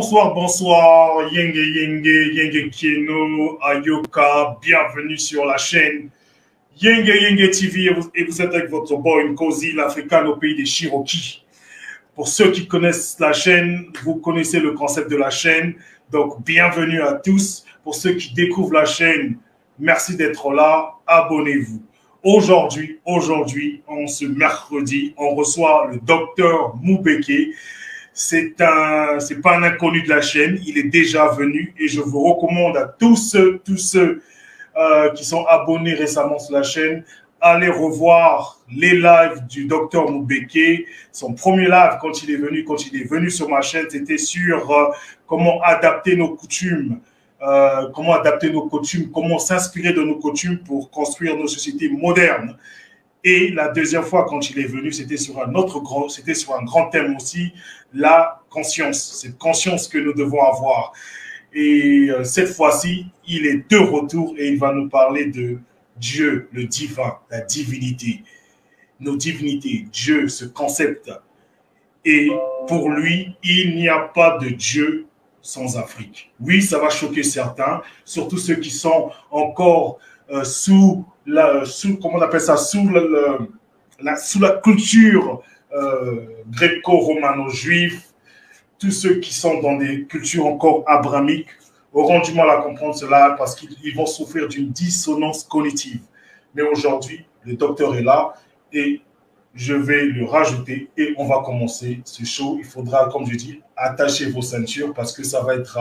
Bonsoir, bonsoir, Yenge Yenge, Yenge Kieno, Ayoka, bienvenue sur la chaîne Yenge Yenge TV et vous êtes avec votre boy Nkosi, l'Africain au pays des Cherokees. Pour ceux qui connaissent la chaîne, vous connaissez le concept de la chaîne, donc bienvenue à tous. Pour ceux qui découvrent la chaîne, merci d'être là, abonnez-vous. Aujourd'hui, en ce mercredi, on reçoit le docteur Moubeke. C'est pas un inconnu de la chaîne, il est déjà venu et je vous recommande à tous ceux qui sont abonnés récemment sur la chaîne, allez revoir les lives du docteur Moubeke. Son premier live quand il est venu sur ma chaîne, c'était sur comment adapter nos coutumes, comment s'inspirer de nos coutumes pour construire nos sociétés modernes. Et la deuxième fois, quand il est venu, c'était sur un grand thème aussi, la conscience. Cette conscience que nous devons avoir. Et cette fois-ci, il est de retour et il va nous parler de Dieu, le divin, la divinité. Nos divinités, Dieu, ce concept. Et pour lui, il n'y a pas de Dieu sans Afrique. Oui, ça va choquer certains, surtout ceux qui sont encore sous la culture gréco-romano-juive. Tous ceux qui sont dans des cultures encore abrahamiques auront du mal à comprendre cela parce qu'ils vont souffrir d'une dissonance cognitive. Mais aujourd'hui, le docteur est là et je vais le rajouter et on va commencer ce show. Il faudra, comme je dis, attacher vos ceintures parce que ça va être,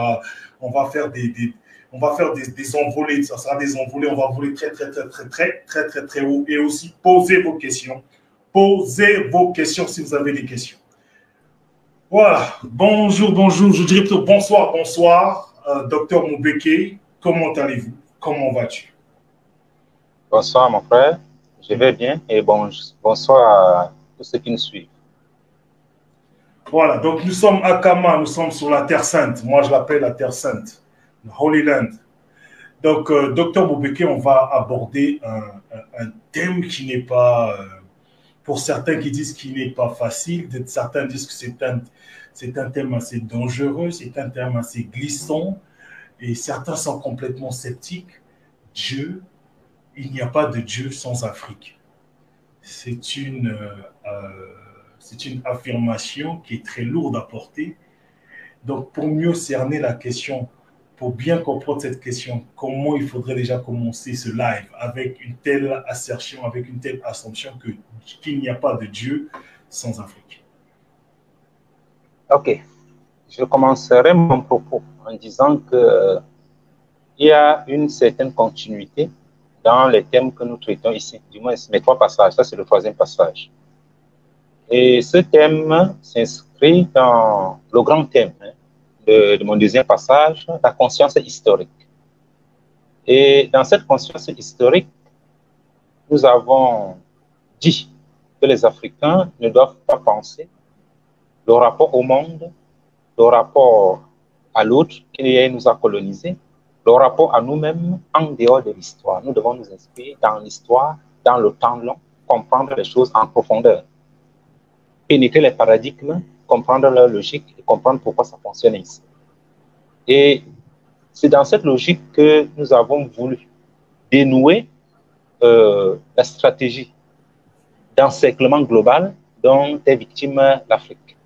on va faire des envolées, ça sera des envolées, on va voler très haut et aussi posez vos questions. Posez vos questions si vous avez des questions. Voilà, bonjour, je dirais plutôt bonsoir, docteur Moubeke, comment allez-vous? Comment vas-tu? Bonsoir mon frère, je vais bien et bonsoir à tous ceux qui nous suivent. Voilà, donc nous sommes à Kama, nous sommes sur la Terre Sainte, moi je l'appelle la Terre Sainte, le Holy Land. Donc, docteur Moubeke, on va aborder un thème qui n'est pas... pour certains qui disent qu'il n'est pas facile, certains disent que c'est un thème assez dangereux, c'est un thème assez glissant, et certains sont complètement sceptiques. Dieu, il n'y a pas de Dieu sans Afrique. C'est une affirmation qui est très lourde à porter. Donc, pour mieux cerner la question, pour bien comprendre cette question, comment il faudrait déjà commencer ce live avec une telle assertion, avec une telle assumption qu'il n'y a pas de Dieu sans Afrique. Ok, je commencerai mon propos en disant que il y a une certaine continuité dans les thèmes que nous traitons ici, du moins mes 3 passages, ça c'est le 3e passage. Et ce thème s'inscrit dans le grand thème de mon 2e passage, la conscience historique. Et dans cette conscience historique, nous avons dit que les Africains ne doivent pas penser le rapport au monde, le rapport à l'autre qui nous a colonisés, le rapport à nous-mêmes en dehors de l'histoire. Nous devons nous inscrire dans l'histoire, dans le temps long, comprendre les choses en profondeur, pénétrer les paradigmes, comprendre leur logique et comprendre pourquoi ça fonctionne ainsi. Et c'est dans cette logique que nous avons voulu dénouer la stratégie d'encerclement global dont est victime l'Afrique.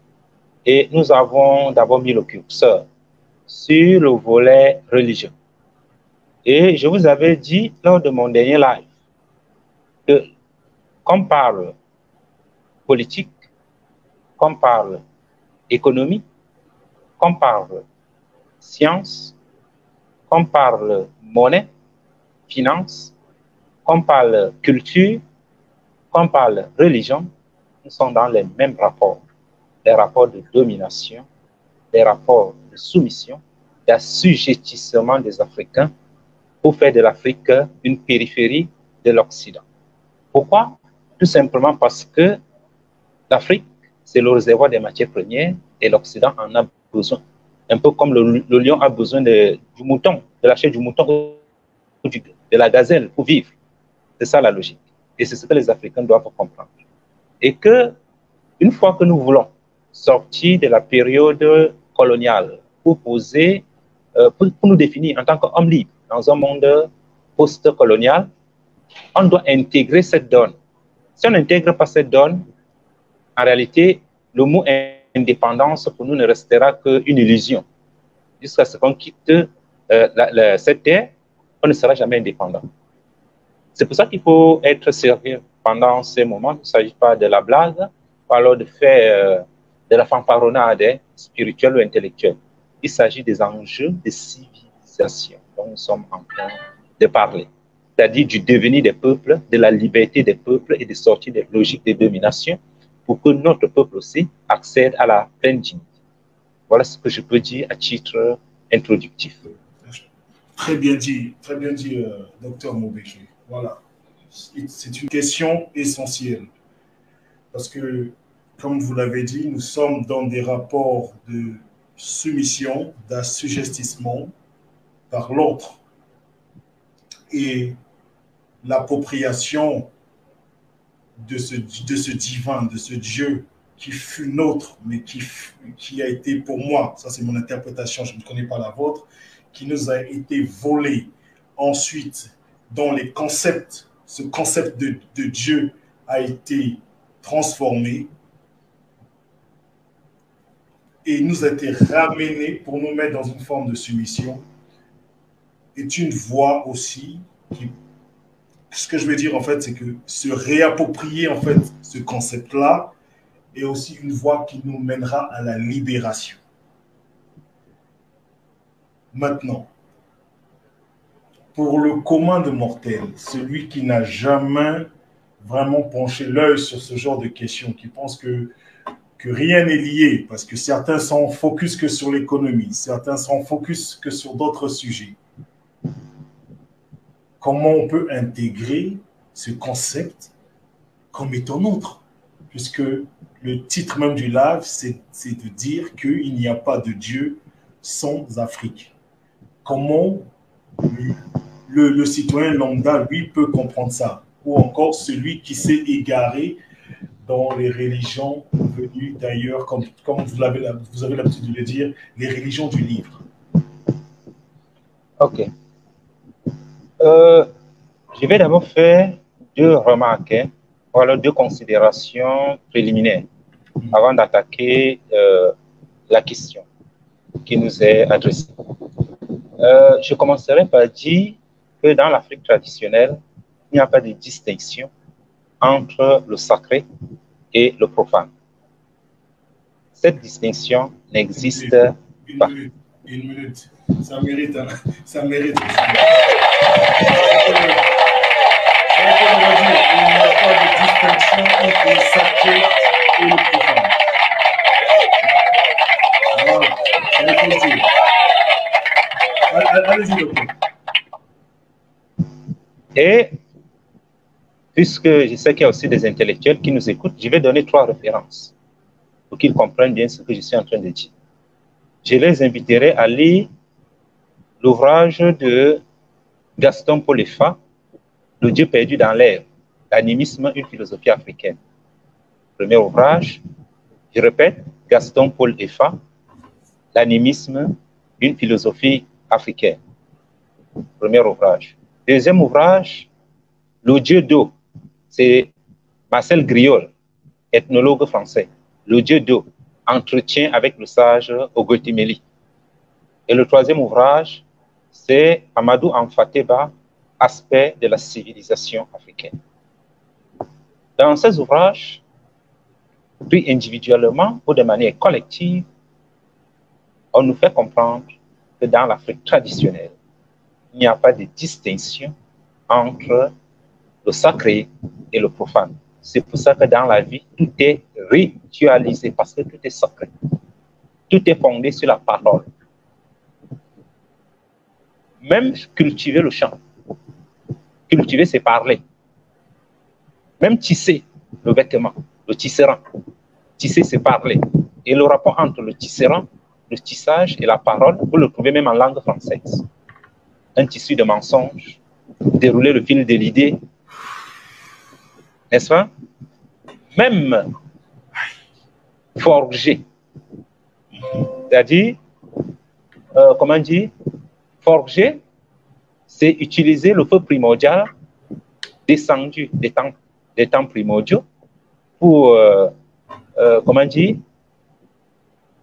Et nous avons d'abord mis le curseur sur le volet religieux. Et je vous avais dit lors de mon dernier live que qu'on parle politique, qu'on parle économie, qu'on parle science, qu'on parle monnaie, finance, qu'on parle culture, qu'on parle religion, nous sommes dans les mêmes rapports. Les rapports de domination, les rapports de soumission, d'assujettissement des Africains pour faire de l'Afrique une périphérie de l'Occident. Pourquoi? Tout simplement parce que l'Afrique, c'est le réservoir des matières premières et l'Occident en a besoin. Un peu comme le lion a besoin du mouton, de la chair du mouton ou de la gazelle pour vivre. C'est ça la logique. Et c'est ce que les Africains doivent comprendre. Et que, une fois que nous voulons sortir de la période coloniale pour poser, pour nous définir en tant qu'hommes libres dans un monde post-colonial. On doit intégrer cette donne. Si on n'intègre pas cette donne, en réalité, le mot indépendance pour nous ne restera qu'une illusion. Jusqu'à ce qu'on quitte cette terre, on ne sera jamais indépendant. C'est pour ça qu'il faut être sérieux pendant ces moments. Il ne s'agit pas de la blague, ou alors de faire de la fanfaronnade spirituelle ou intellectuelle. Il s'agit des enjeux de civilisation dont nous sommes en train de parler. C'est-à-dire du devenir des peuples, de la liberté des peuples et de sortir des logiques de domination pour que notre peuple aussi accède à la pleine dignité. Voilà ce que je peux dire à titre introductif. Très bien dit, docteur Mobéché. Voilà. C'est une question essentielle. Parce que, comme vous l'avez dit, nous sommes dans des rapports de soumission, d'assujettissement par l'autre. Et l'appropriation de ce divin, de ce Dieu qui fut nôtre, mais qui a été pour moi, ça c'est mon interprétation, je ne connais pas la vôtre, qui nous a été volé. Ensuite, dans les concepts, ce concept de Dieu a été transformé et nous a été ramené pour nous mettre dans une forme de soumission, est une voie aussi qui, ce que je veux dire en fait, c'est que se réapproprier en fait ce concept-là est aussi une voie qui nous mènera à la libération. Maintenant, pour le commun de mortels, celui qui n'a jamais vraiment penché l'œil sur ce genre de questions, qui pense que rien n'est lié, parce que certains sont focus que sur l'économie, certains sont focus que sur d'autres sujets. Comment on peut intégrer ce concept comme étant nôtre? Puisque le titre même du live, c'est de dire qu'il n'y a pas de Dieu sans Afrique. Comment le citoyen lambda, lui, peut comprendre ça? Ou encore celui qui s'est égaré dans les religions venues d'ailleurs, comme vous avez l'habitude de le dire, les religions du livre. Ok. Je vais d'abord faire deux remarques, voilà, deux considérations préliminaires avant d'attaquer la question qui nous est adressée. Je commencerai par dire que dans l'Afrique traditionnelle, il n'y a pas de distinction entre le sacré et le profane. Cette distinction n'existe pas. Une minute. Ça mérite. Ça mérite. Il n'y a pas de distinction entre le sacré et le profane. Voilà. Allez-y, docteur. Et puisque je sais qu'il y a aussi des intellectuels qui nous écoutent, je vais donner 3 références pour qu'ils comprennent bien ce que je suis en train de dire. Je les inviterai à lire l'ouvrage de Gaston Paul Effa, Le Dieu perdu dans l'air, l'animisme, une philosophie africaine. Premier ouvrage, je répète, Gaston Paul Effa, l'animisme, une philosophie africaine. Premier ouvrage. Deuxième ouvrage, Le Dieu d'eau, c'est Marcel Griol, ethnologue français. Le Dieu d'eau, entretien avec le sage Ogotimeli. Et le troisième ouvrage, c'est Amadou Amfateba, aspect de la civilisation africaine. Dans ces ouvrages, pris individuellement ou de manière collective, on nous fait comprendre que dans l'Afrique traditionnelle, il n'y a pas de distinction entre le sacré et le profane. C'est pour ça que dans la vie, tout est ritualisé parce que tout est sacré. Tout est fondé sur la parole. Même cultiver le chant. Cultiver, c'est parler. Même tisser le vêtement, le tisserand. Tisser, c'est parler. Et le rapport entre le tisserand, le tissage et la parole, vous le trouvez même en langue française. Un tissu de mensonges, dérouler le fil de l'idée, n'est-ce pas? Même forger, c'est-à-dire comment dire, forger, c'est utiliser le feu primordial descendu des temps primordiaux pour, comment dire,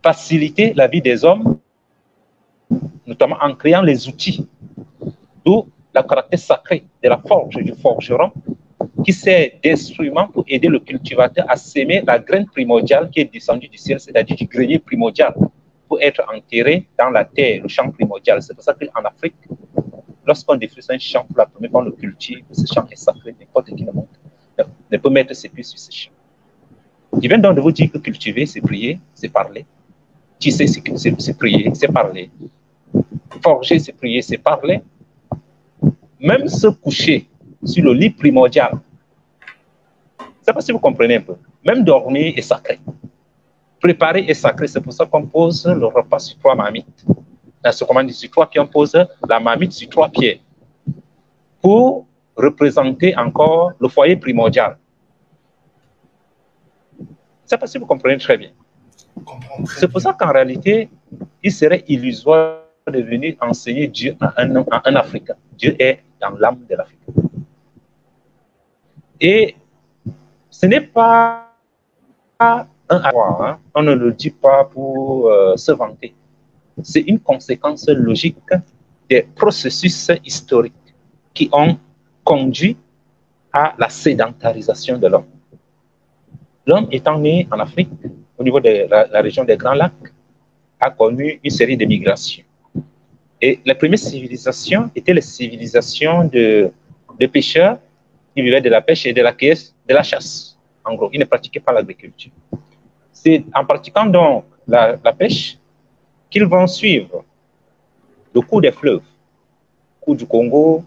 faciliter la vie des hommes, notamment en créant les outils, d'où le caractère sacré de la forge du forgeron, qui sert d'instrument pour aider le cultivateur à s'aimer la graine primordiale qui est descendue du ciel, c'est-à-dire du grenier primordial, pour être enterré dans la terre, le champ primordial. C'est pour ça qu'en Afrique, lorsqu'on défriche un champ pour la première fois, on le cultive, ce champ est sacré, n'importe qui ne peut mettre ses pieds sur ce champ. Je viens donc de vous dire que cultiver, c'est prier, c'est parler. Tisser, c'est prier, c'est parler. Forger, c'est prier, c'est parler. Même se coucher sur le lit primordial, je ne sais pas si vous comprenez un peu, même dormir est sacré. Préparer est sacré, c'est pour ça qu'on pose le repas sur 3 marmites. Sur 3 pieds, on pose la marmite sur 3 pieds pour représenter encore le foyer primordial. Je ne sais pas si vous comprenez très bien. C'est pour ça qu'en réalité, il serait illusoire de venir enseigner Dieu à un Africain. Dieu est dans l'âme de l'Africain. Et ce n'est pas un avoir, hein. On ne le dit pas pour se vanter. C'est une conséquence logique des processus historiques qui ont conduit à la sédentarisation de l'homme. L'homme étant né en Afrique, au niveau de la région des Grands Lacs, a connu une série de migrations. Et les premières civilisations étaient les civilisations de pêcheurs qui vivaient de la pêche et de la chasse. En gros, ils ne pratiquaient pas l'agriculture. C'est en pratiquant donc la pêche qu'ils vont suivre le cours des fleuves, le cours du Congo,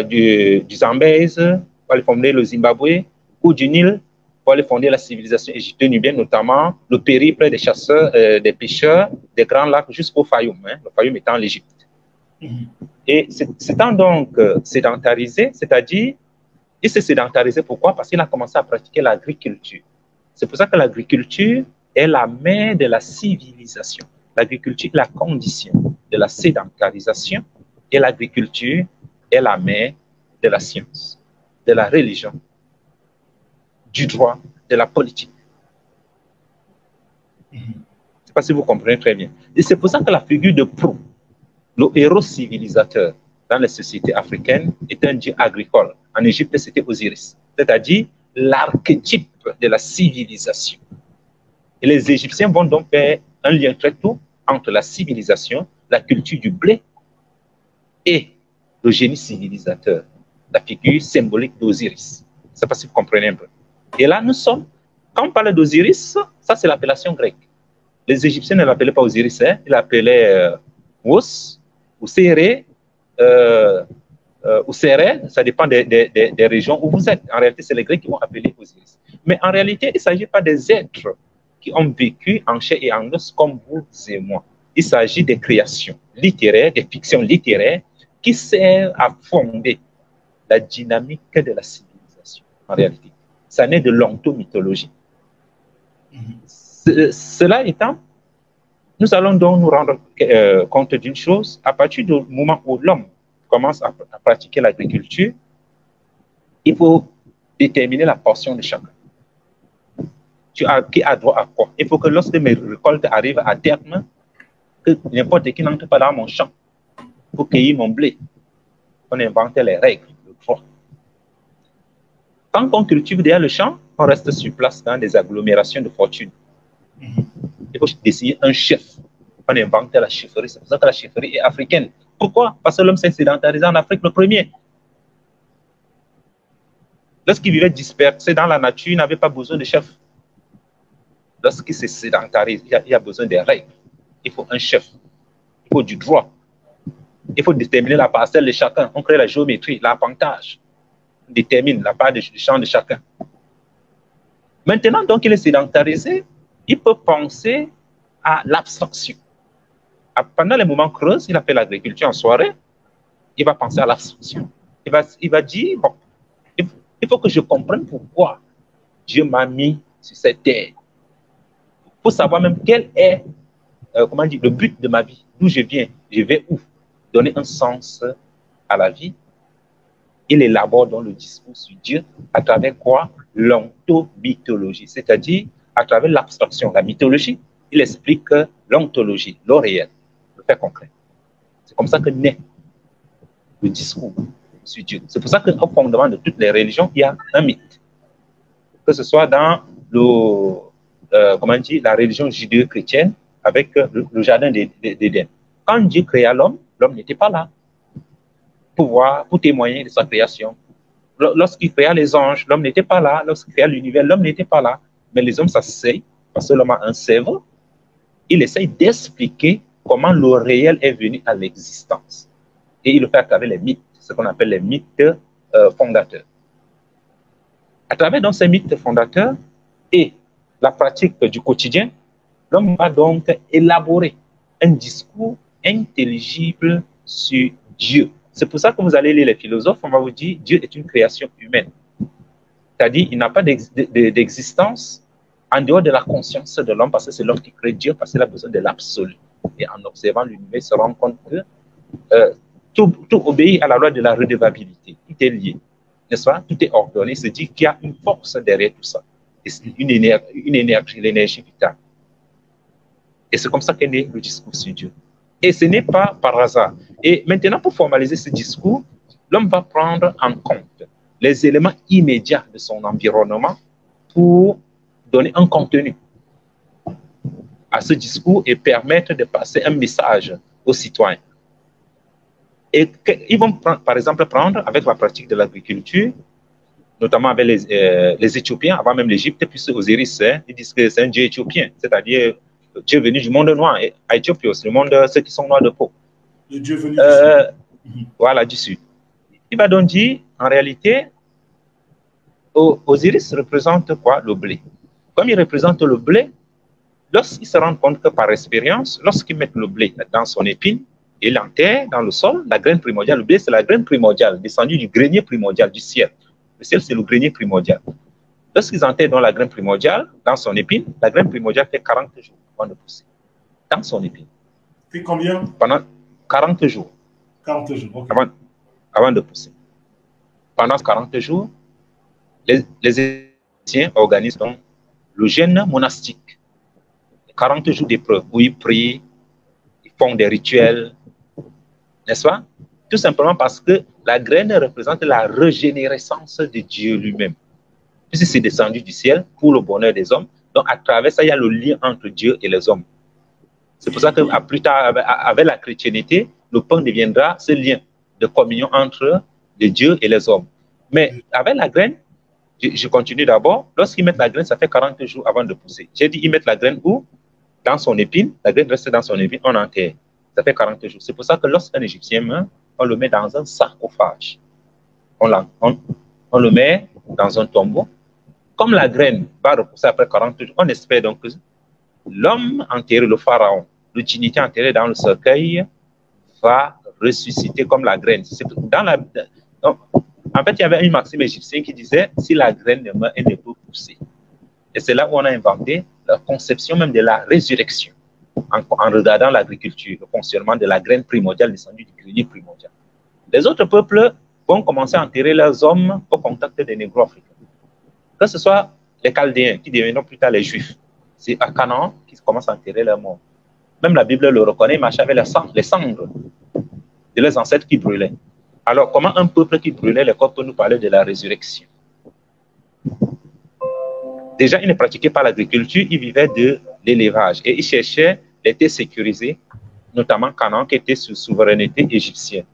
du Zambèze, pour aller fonder le Zimbabwe, le cours du Nil, pour aller fonder la civilisation égypto-nubienne, notamment le périple des chasseurs, des pêcheurs, des Grands Lacs jusqu'au Fayoum, hein, le Fayoum étant l'Égypte. Et s'étant donc sédentarisé, c'est-à-dire, il s'est sédentarisé pourquoi? Parce qu'il a commencé à pratiquer l'agriculture. C'est pour ça que l'agriculture est la mère de la civilisation. L'agriculture est la condition de la sédentarisation et l'agriculture est la mère de la science, de la religion, du droit, de la politique. Je ne sais pas si vous comprenez très bien. Et c'est pour ça que la figure de Pro, le héros civilisateur dans les sociétés africaines, est un dieu agricole. En Égypte, c'était Osiris, c'est-à-dire l'archétype de la civilisation. Et les Égyptiens vont donc faire un lien très tôt entre la civilisation, la culture du blé et le génie civilisateur, la figure symbolique d'Osiris. Je ne sais pas si vous comprenez un peu. Et là, nous sommes, quand on parle d'Osiris, ça c'est l'appellation grecque. Les Égyptiens ne l'appelaient pas Osiris, hein, ils l'appelaient Wos, ou Séré, ou Séré, ça dépend des régions où vous êtes. En réalité, c'est les Grecs qui vont appeler Osiris. Mais en réalité, il ne s'agit pas des êtres qui ont vécu en chair et en os comme vous et moi. Il s'agit des créations littéraires, des fictions littéraires qui servent à fonder la dynamique de la civilisation, en réalité. Ça naît de l'ontomythologie. Cela étant, nous allons donc nous rendre compte d'une chose. À partir du moment où l'homme commence à pratiquer l'agriculture, il faut déterminer la portion de chacun. Qui a droit à quoi? Il faut que lorsque mes récoltes arrivent à terme, que n'importe qui n'entre pas dans mon champ pour cueillir mon blé. On invente les règles, le droit. Quand on cultive derrière le champ, on reste sur place dans des agglomérations de fortune. Il faut décider un chef. On invente la chefferie. C'est pour ça que la chefferie est africaine. Pourquoi? Parce que l'homme s'est sédentarisé en Afrique le premier. Lorsqu'il vivait dispersé dans la nature, il n'avait pas besoin de chef. Lorsqu'il se sédentarise, il y a besoin des règles. Il faut un chef. Il faut du droit. Il faut déterminer la parcelle de chacun. On crée la géométrie, l'arpentage. On détermine la part du champ de chacun. Maintenant, donc, il est sédentarisé, il peut penser à l'abstraction. Pendant les moments creux, il a fait l'agriculture en soirée, il va penser à l'abstraction. Il va dire, bon, il faut que je comprenne pourquoi Dieu m'a mis sur cette terre. Il faut savoir même quelle est comment dire, le but de ma vie, d'où je viens, je vais où, donner un sens à la vie. Il élabore dans le discours sur Dieu à travers quoi? L'ontomythologie, c'est-à-dire à travers l'abstraction, la mythologie. Il explique l'ontologie, le réel, le fait concret. C'est comme ça que naît le discours sur Dieu. C'est pour ça qu'au fondement de toutes les religions, il y a un mythe. Que ce soit dans comment dire, la religion judéo-chrétienne avec le jardin d'Éden. Quand Dieu créa l'homme, l'homme n'était pas là pour témoigner de sa création. Lorsqu'il créa les anges, l'homme n'était pas là. Lorsqu'il créa l'univers, l'homme n'était pas là. Mais les hommes s'asseyent, parce que l'homme a un cerveau. Il essaye d'expliquer comment le réel est venu à l'existence. Et il le fait à travers les mythes, ce qu'on appelle les mythes fondateurs. À travers donc, ces mythes fondateurs et la pratique du quotidien, l'homme va donc élaborer un discours intelligible sur Dieu. C'est pour ça que vous allez lire les philosophes, on va vous dire Dieu est une création humaine. C'est-à-dire qu'il n'a pas d'existence en dehors de la conscience de l'homme, parce que c'est l'homme qui crée Dieu, parce qu'il a besoin de l'absolu. Et en observant l'univers, il se rend compte que tout obéit à la loi de la redevabilité. Tout est lié, n'est-ce pas? Tout est ordonné. Il se dit qu'il y a une force derrière tout ça. Une énergie, l'énergie vitale. Et c'est comme ça qu'est né le discours sur Dieu. Et ce n'est pas par hasard. Et maintenant, pour formaliser ce discours, l'homme va prendre en compte les éléments immédiats de son environnement pour donner un contenu à ce discours et permettre de passer un message aux citoyens. Et ils vont, par exemple, prendre avec la pratique de l'agriculture, notamment avec les Éthiopiens, avant même l'Égypte, puisque Osiris, ils disent que c'est un dieu éthiopien, c'est-à-dire Dieu venu du monde noir, et à Éthiopie, c'est le monde, ceux qui sont noirs de peau. Le Dieu venu du Sud. Voilà, du Sud. Il va donc dire, en réalité, Osiris représente quoi? Le blé. Comme il représente le blé, lorsqu'ils se rendent compte que par expérience, lorsqu'ils mettent le blé dans son épine, et l'enterrent dans le sol, la graine primordiale, le blé c'est la graine primordiale, descendue du grenier primordial du ciel. Le ciel c'est le grenier primordial. Lorsqu'ils enterrent dans la graine primordiale, dans son épine, la graine primordiale fait 40 jours avant de pousser. Dans son épine. Fait combien? Pendant 40 jours. 40 jours, ok. Avant de pousser. Pendant 40 jours, les Égyptiens organisent donc le jeûne monastique. 40 jours d'épreuve où ils prient, ils font des rituels, n'est-ce pas? Tout simplement parce que la graine représente la régénérescence de Dieu lui-même. Puisque c'est descendu du ciel pour le bonheur des hommes. Donc, à travers ça, il y a le lien entre Dieu et les hommes. C'est pour ça que plus tard, avec la chrétienté, le pain deviendra ce lien de communion entre Dieu et les hommes. Mais avec la graine, je continue d'abord. Lorsqu'ils mettent la graine, ça fait 40 jours avant de pousser. J'ai dit, ils mettent la graine où? Dans son épine. La graine reste dans son épine, on enterre. Ça fait 40 jours. C'est pour ça que lorsqu'un Égyptien meurt, on le met dans un sarcophage. On le met dans un tombeau. Comme la graine va repousser après 40 jours, on espère donc que l'homme enterré, le pharaon, le dignité enterré dans le cercueil, va ressusciter comme la graine. Donc, en fait, il y avait une maxime égyptienne qui disait si la graine ne meurt, elle ne peut pousser. Et c'est là où on a inventé la conception même de la résurrection, en regardant l'agriculture, le fonctionnement de la graine primordiale descendue du grenier primordial. Les autres peuples vont commencer à enterrer leurs hommes au contact des négro-africains. Que ce soit les Chaldéens, qui deviendront plus tard les Juifs, c'est à Canaan qu'ils commencent à enterrer leurs morts. Même la Bible le reconnaît, ils marchaient avec les cendres de leurs ancêtres qui brûlaient. Alors, comment un peuple qui brûlait les corps peut nous parler de la résurrection? Déjà, ils ne pratiquaient pas l'agriculture, ils vivaient de l'élevage et ils cherchaient les terres sécurisées, notamment Canaan, qui était sous souveraineté égyptienne,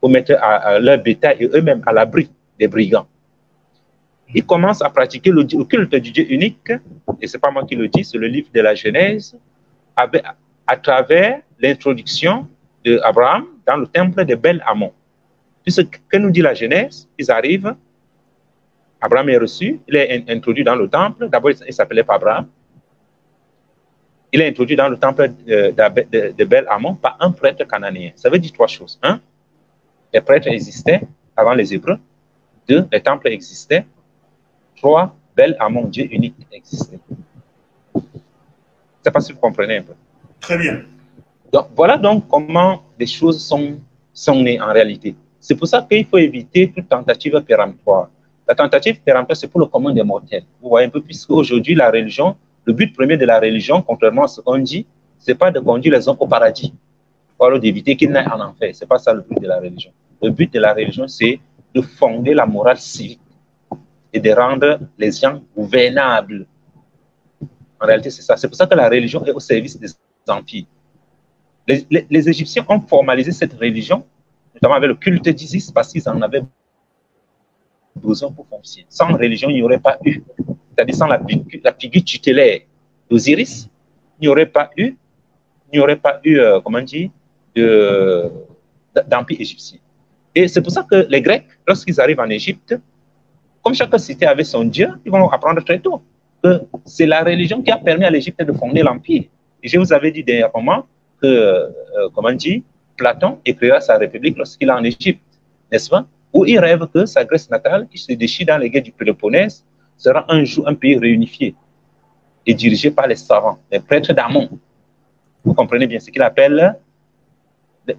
pour mettre leur bétail et eux-mêmes à l'abri des brigands. Ils commencent à pratiquer le culte du Dieu unique, et ce n'est pas moi qui le dis, c'est le livre de la Genèse, à travers l'introduction d'Abraham dans le temple de Bel-Amon. Puisque, que nous dit la Genèse, ils arrivent, Abraham est reçu, il est introduit dans le temple, d'abord il ne s'appelait pas Abraham, il est introduit dans le temple de Bel-Amon par un prêtre cananéen. Ça veut dire trois choses. Un, les prêtres existaient avant les Hébreux. Deux, les temples existaient. Trois, Bel-Amon, Dieu unique, existait. Je ne sais pas si vous comprenez un peu. Très bien. Donc, voilà donc comment les choses sont nées en réalité. C'est pour ça qu'il faut éviter toute tentative péremptoire. La tentative péremptoire, c'est pour le commun des mortels. Vous voyez un peu, puisque aujourd'hui, la religion, le but premier de la religion, contrairement à ce qu'on dit, c'est pas de conduire les hommes au paradis, ou d'éviter qu'ils n'aillent en enfer. C'est pas ça le but de la religion. Le but de la religion, c'est de fonder la morale civique et de rendre les gens gouvernables. En réalité, c'est ça. C'est pour ça que la religion est au service des empires. Les Égyptiens ont formalisé cette religion, notamment avec le culte d'Isis, parce qu'ils en avaient besoin pour fonctionner. Sans religion, il n'y aurait pas eu, c'est-à-dire sans la figure tutélaire d'Osiris, il n'y aurait pas eu, comment dire, d'empire égyptien. Et c'est pour ça que les Grecs, lorsqu'ils arrivent en Égypte, comme chaque cité avait son dieu, ils vont apprendre très tôt que c'est la religion qui a permis à l'Égypte de fonder l'empire. Et je vous avais dit dernièrement que, comment dire, Platon écrira sa République lorsqu'il est en Égypte, n'est-ce pas? Où il rêve que sa Grèce natale, qui se déchire dans les guerres du Péloponnèse, sera un jour un pays réunifié et dirigé par les savants, les prêtres d'Amon. Vous comprenez bien ce qu'il appelle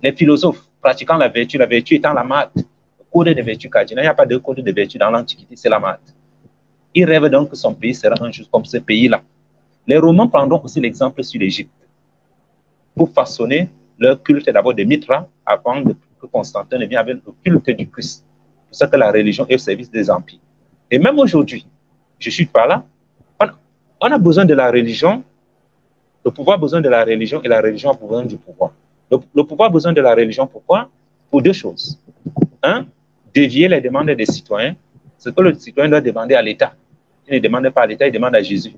les philosophes pratiquant la vertu étant la maths, le code des vertus cardinales. Il n'y a pas de code de vertu dans l'Antiquité, c'est la maths. Il rêve donc que son pays sera un jour comme ce pays-là. Les Romains prendront aussi l'exemple sur l'Égypte pour façonner leur culte d'abord de Mithra avant que Constantin ne vienne avec le culte du Christ. C'est pour ça que la religion est au service des empires. Et même aujourd'hui, je suis par là, on a besoin de la religion, le pouvoir a besoin de la religion et la religion a besoin du pouvoir. Le pouvoir a besoin de la religion, pourquoi? Pour deux choses. Un, dévier les demandes des citoyens. Ce que le citoyen doit demander à l'État. Il ne demande pas à l'État, il demande à Jésus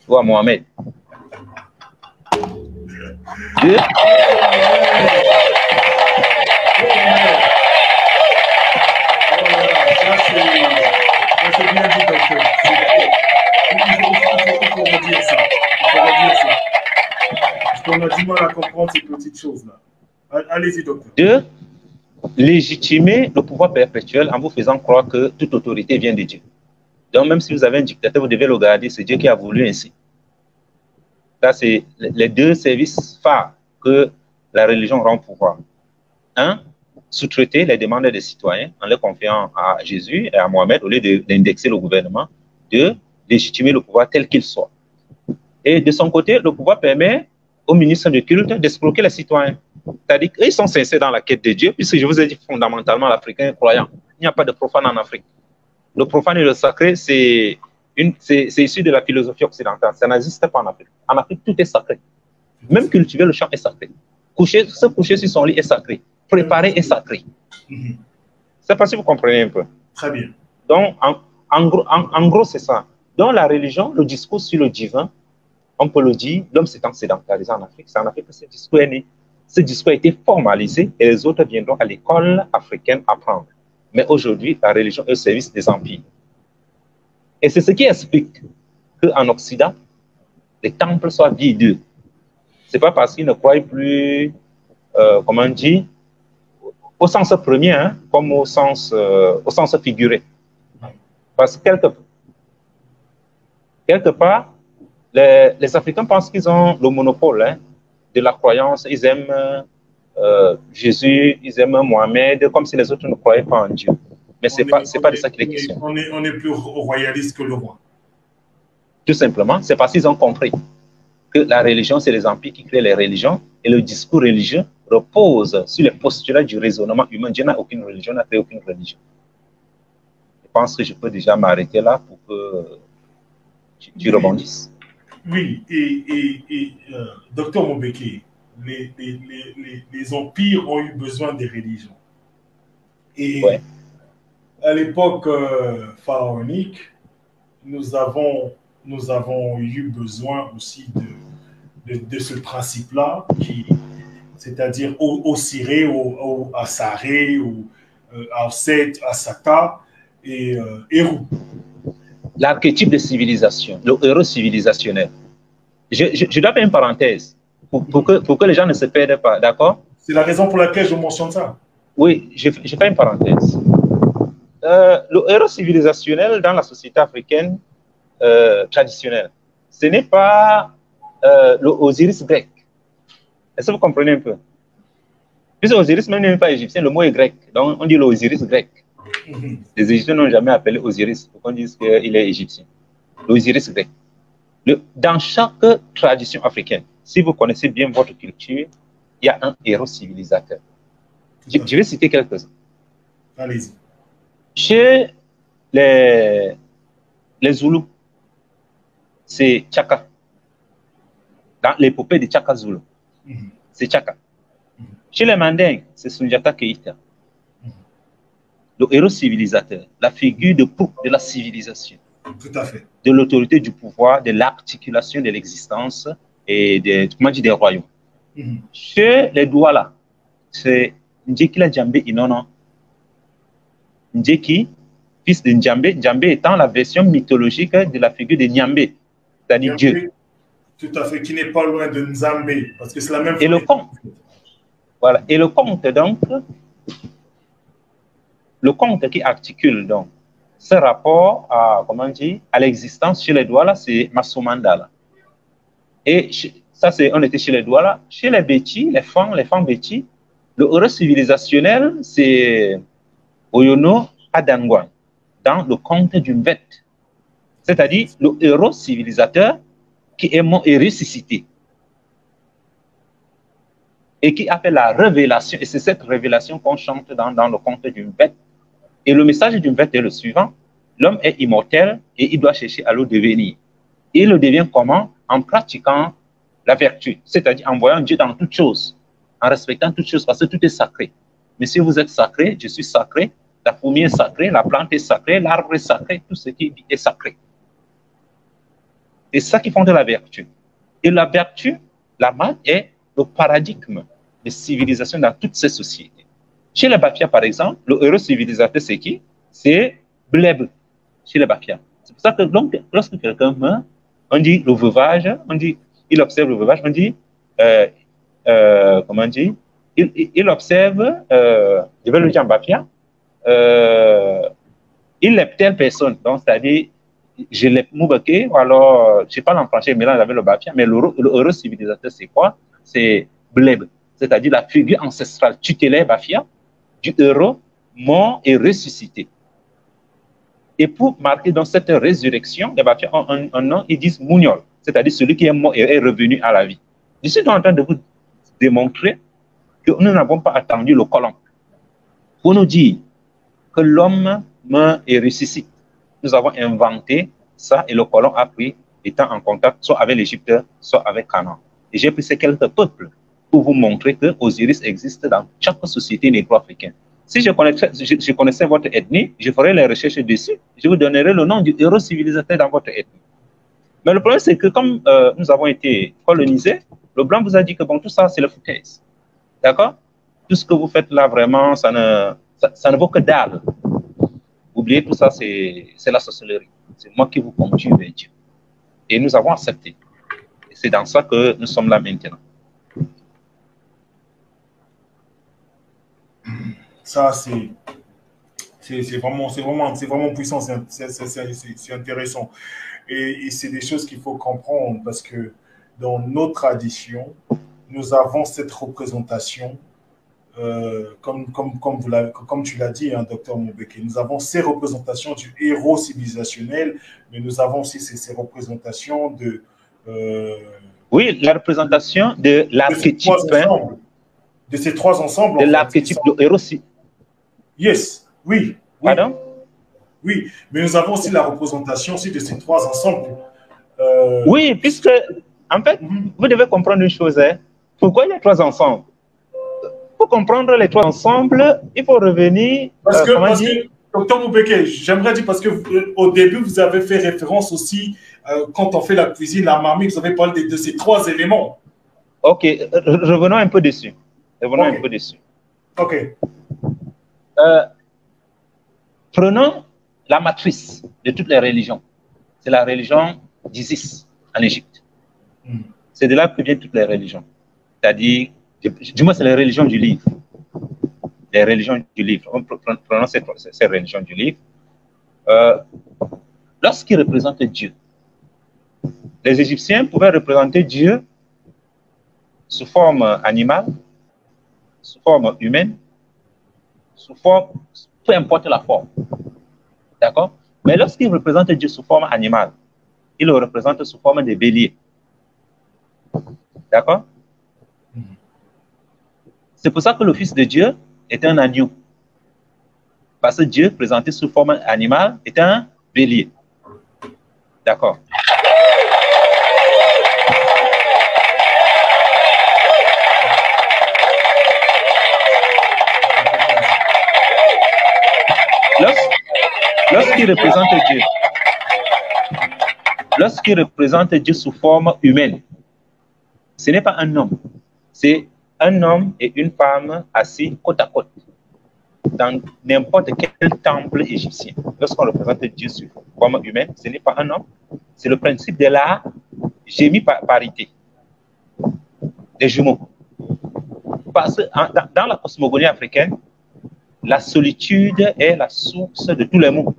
ou à Mohamed. Deux, bien dit, docteur. Il faut redire ça. Parce qu'on a du mal à comprendre ces petites choses-là. Allez-y, docteur. Deux, légitimer le pouvoir perpétuel en vous faisant croire que toute autorité vient de Dieu. Donc, même si vous avez un dictateur, vous devez le garder, c'est Dieu qui a voulu ainsi. Là, c'est les deux services phares que la religion rend au pouvoir. Un, sous-traiter les demandes des citoyens en les confiant à Jésus et à Mohamed au lieu d'indexer le gouvernement. Deux, légitimer le pouvoir tel qu'il soit. Et de son côté, le pouvoir permet aux ministres de culte d'escroquer les citoyens. C'est-à-dire qu'ils sont sincères dans la quête de Dieu, puisque je vous ai dit fondamentalement, l'Africain est croyant. Il n'y a pas de profane en Afrique. Le profane et le sacré, c'est issu de la philosophie occidentale. Ça n'existe pas en Afrique. En Afrique, tout est sacré. Même cultiver le champ est sacré. Se coucher sur son lit est sacré. Préparer est sacré. C'est pas si vous comprenez un peu. Très bien. Donc, en gros, c'est ça. Dans la religion, le discours sur le divin, on peut le dire, l'homme s'étant sédentarisé en Afrique, c'est en Afrique que ce discours est né. Ce discours a été formalisé et les autres viendront à l'école africaine apprendre. Mais aujourd'hui, la religion est au service des empires. Et c'est ce qui explique qu'en Occident, les temples soient vides. Ce n'est pas parce qu'ils ne croient plus, comment on dit, au sens premier, hein, comme au sens figuré. Parce que quelque part, les Africains pensent qu'ils ont le monopole, hein, de la croyance. Ils aiment Jésus, ils aiment Mohamed, comme si les autres ne croyaient pas en Dieu. Mais ce n'est pas de ça qu'il est question. On est plus royaliste que le roi. Tout simplement, c'est parce qu'ils ont compris que la religion, c'est les empires qui créent les religions, et le discours religieux repose sur les postulats du raisonnement humain. Dieu n'a aucune religion, n'a créé aucune religion. Je pense que je peux déjà m'arrêter là pour que tu rebondisses. Oui, et docteur Mobeke, les empires ont eu besoin des religions. Et ouais, à l'époque pharaonique, nous avons eu besoin aussi de ce principe-là, c'est-à-dire au Siré, au Assaré, à Set, à Sata et Hérou. L'archétype de civilisation, le héros civilisationnel. Je dois faire une parenthèse pour que les gens ne se perdent pas, d'accord? C'est la raison pour laquelle je mentionne ça. Oui, je fais une parenthèse. Le héros civilisationnel dans la société africaine traditionnelle, ce n'est pas le Osiris grec, Est-ce que vous comprenez un peu? Puisque Osiris même n'est pas égyptien, le mot est grec. Donc, on dit l'Osiris grec. Les Égyptiens n'ont jamais appelé Osiris pour qu'on dise qu'il est égyptien. L'Osiris grec. Dans chaque tradition africaine, si vous connaissez bien votre culture, il y a un héros civilisateur. Je vais citer quelques-uns. Allez-y. Chez les Zoulous, c'est Tchaka. Dans l'épopée de Tchaka Zoulou, c'est Tchaka. Chez les Mandingues, c'est Sundiata Keïta. Le héros civilisateur, la figure de proue de la civilisation. Tout à fait. De l'autorité du pouvoir, de l'articulation de l'existence et des royaumes. Chez les Douala, c'est Ndjekila Djambé Inono. Ndjeki, fils de Ndjambé, Djambé étant la version mythologique de la figure de Nyambé, c'est-à-dire Dieu. Tout à fait, qui n'est pas loin de Nzambé, parce que c'est la même chose. Et le conte, voilà, et le conte donc, le conte qui articule donc ce rapport à, comment dire, à l'existence chez les Douala, c'est Massoumandala. Et ça, c'est, on était chez les Douala. Chez les Béti, les femmes Béti, le héros civilisationnel, c'est Oyono Adangwan, dans le conte d'une bête. C'est-à-dire le héros civilisateur qui est mort et ressuscité. Et qui a fait la révélation, et c'est cette révélation qu'on chante dans le conte d'une bête. Et le message d'une bête est le suivant: l'homme est immortel et il doit chercher à le devenir. Et il le devient comment? En pratiquant la vertu, c'est-à-dire en voyant Dieu dans toutes choses, en respectant toutes choses, parce que tout est sacré. Mais si vous êtes sacré, je suis sacré, la fourmi est sacrée, la plante est sacrée, l'arbre est sacré, tout ce qui est sacré. C'est ça qui fonde la vertu. Et la vertu, la marque est le paradigme de civilisation dans toutes ces sociétés. Chez les Bafia, par exemple, le héros civilisateur, c'est qui? C'est Bleb, chez les Bafia. C'est pour ça que donc, lorsque quelqu'un meurt, on dit le veuvage, on dit, il observe le veuvage, on dit, comment on dit, il observe, je vais le dire en Bafia, il est telle personne, donc c'est-à-dire, je l'ai moubaké, ou alors, je ne sais pas l'en français, mélange avec le Bafia, mais le heureux civilisateur, c'est quoi? C'est Bleb, c'est-à-dire la figure ancestrale tutélaire Bafia du héros mort et ressuscité. Et pour marquer dans cette résurrection, les Bafia ont un nom, ils disent Mouniol, c'est-à-dire celui qui est mort et est revenu à la vie. Je suis en train de vous démontrer que nous n'avons pas attendu le colon pour nous dire que l'homme meurt et ressuscite. Nous avons inventé ça et le colon a pris, étant en contact soit avec l'Égypte, soit avec Canaan. Et j'ai pris ces quelques peuples pour vous montrer que Osiris existe dans chaque société négro-africaine. Si je connaissais votre ethnie, je ferais les recherches dessus, je vous donnerai le nom du héros civilisateur dans votre ethnie. Mais le problème, c'est que comme nous avons été colonisés, le blanc vous a dit que bon, tout ça, c'est le foutaise. D'accord? Tout ce que vous faites là, vraiment, ça ne vaut que dalle. Oubliez tout ça, c'est la sorcellerie. C'est moi qui vous conduis vers Dieu. Et nous avons accepté. Et c'est dans ça que nous sommes là maintenant. Ça, c'est vraiment puissant, c'est intéressant. Et c'est des choses qu'il faut comprendre parce que dans nos traditions, nous avons cette représentation, comme tu l'as dit, hein, docteur Moubeke, nous avons ces représentations du héros civilisationnel, mais nous avons aussi ces représentations de... oui, la représentation de l'archétype. De ces trois ensembles. De l'archétype de héros. Yes, oui. Pardon? Oui, mais nous avons aussi la représentation aussi de ces trois ensembles. Oui, puisque, en fait, vous devez comprendre une chose. Hein. Pourquoi il y a trois ensembles? Pour comprendre les trois ensembles, il faut revenir... Parce que docteur Moubeke, j'aimerais dire, parce qu'au début, vous avez fait référence aussi, quand on fait la cuisine, la marmite, vous avez parlé de ces trois éléments. Ok, revenons un peu dessus. Revenons un peu dessus. Ok. Prenons la matrice de toutes les religions. C'est la religion d'Isis en Égypte. C'est de là que viennent toutes les religions. C'est-à-dire, du moins, c'est les religions du livre. Les religions du livre. Prenons ces religions du livre. Lorsqu'ils représentent Dieu, les Égyptiens pouvaient représenter Dieu sous forme animale, sous forme humaine, sous forme, peu importe la forme. D'accord? Mais lorsqu'il représente Dieu sous forme animale, il le représente sous forme de bélier. D'accord? C'est pour ça que le Fils de Dieu est un agneau. Parce que Dieu, présenté sous forme animale, est un bélier. D'accord? Lorsqu'il représente Dieu sous forme humaine, ce n'est pas un homme, c'est un homme et une femme assis côte à côte dans n'importe quel temple égyptien. Lorsqu'on représente Dieu sous forme humaine, ce n'est pas un homme, c'est le principe de la gémiparité des jumeaux. Parce que dans la cosmogonie africaine, la solitude est la source de tous les maux.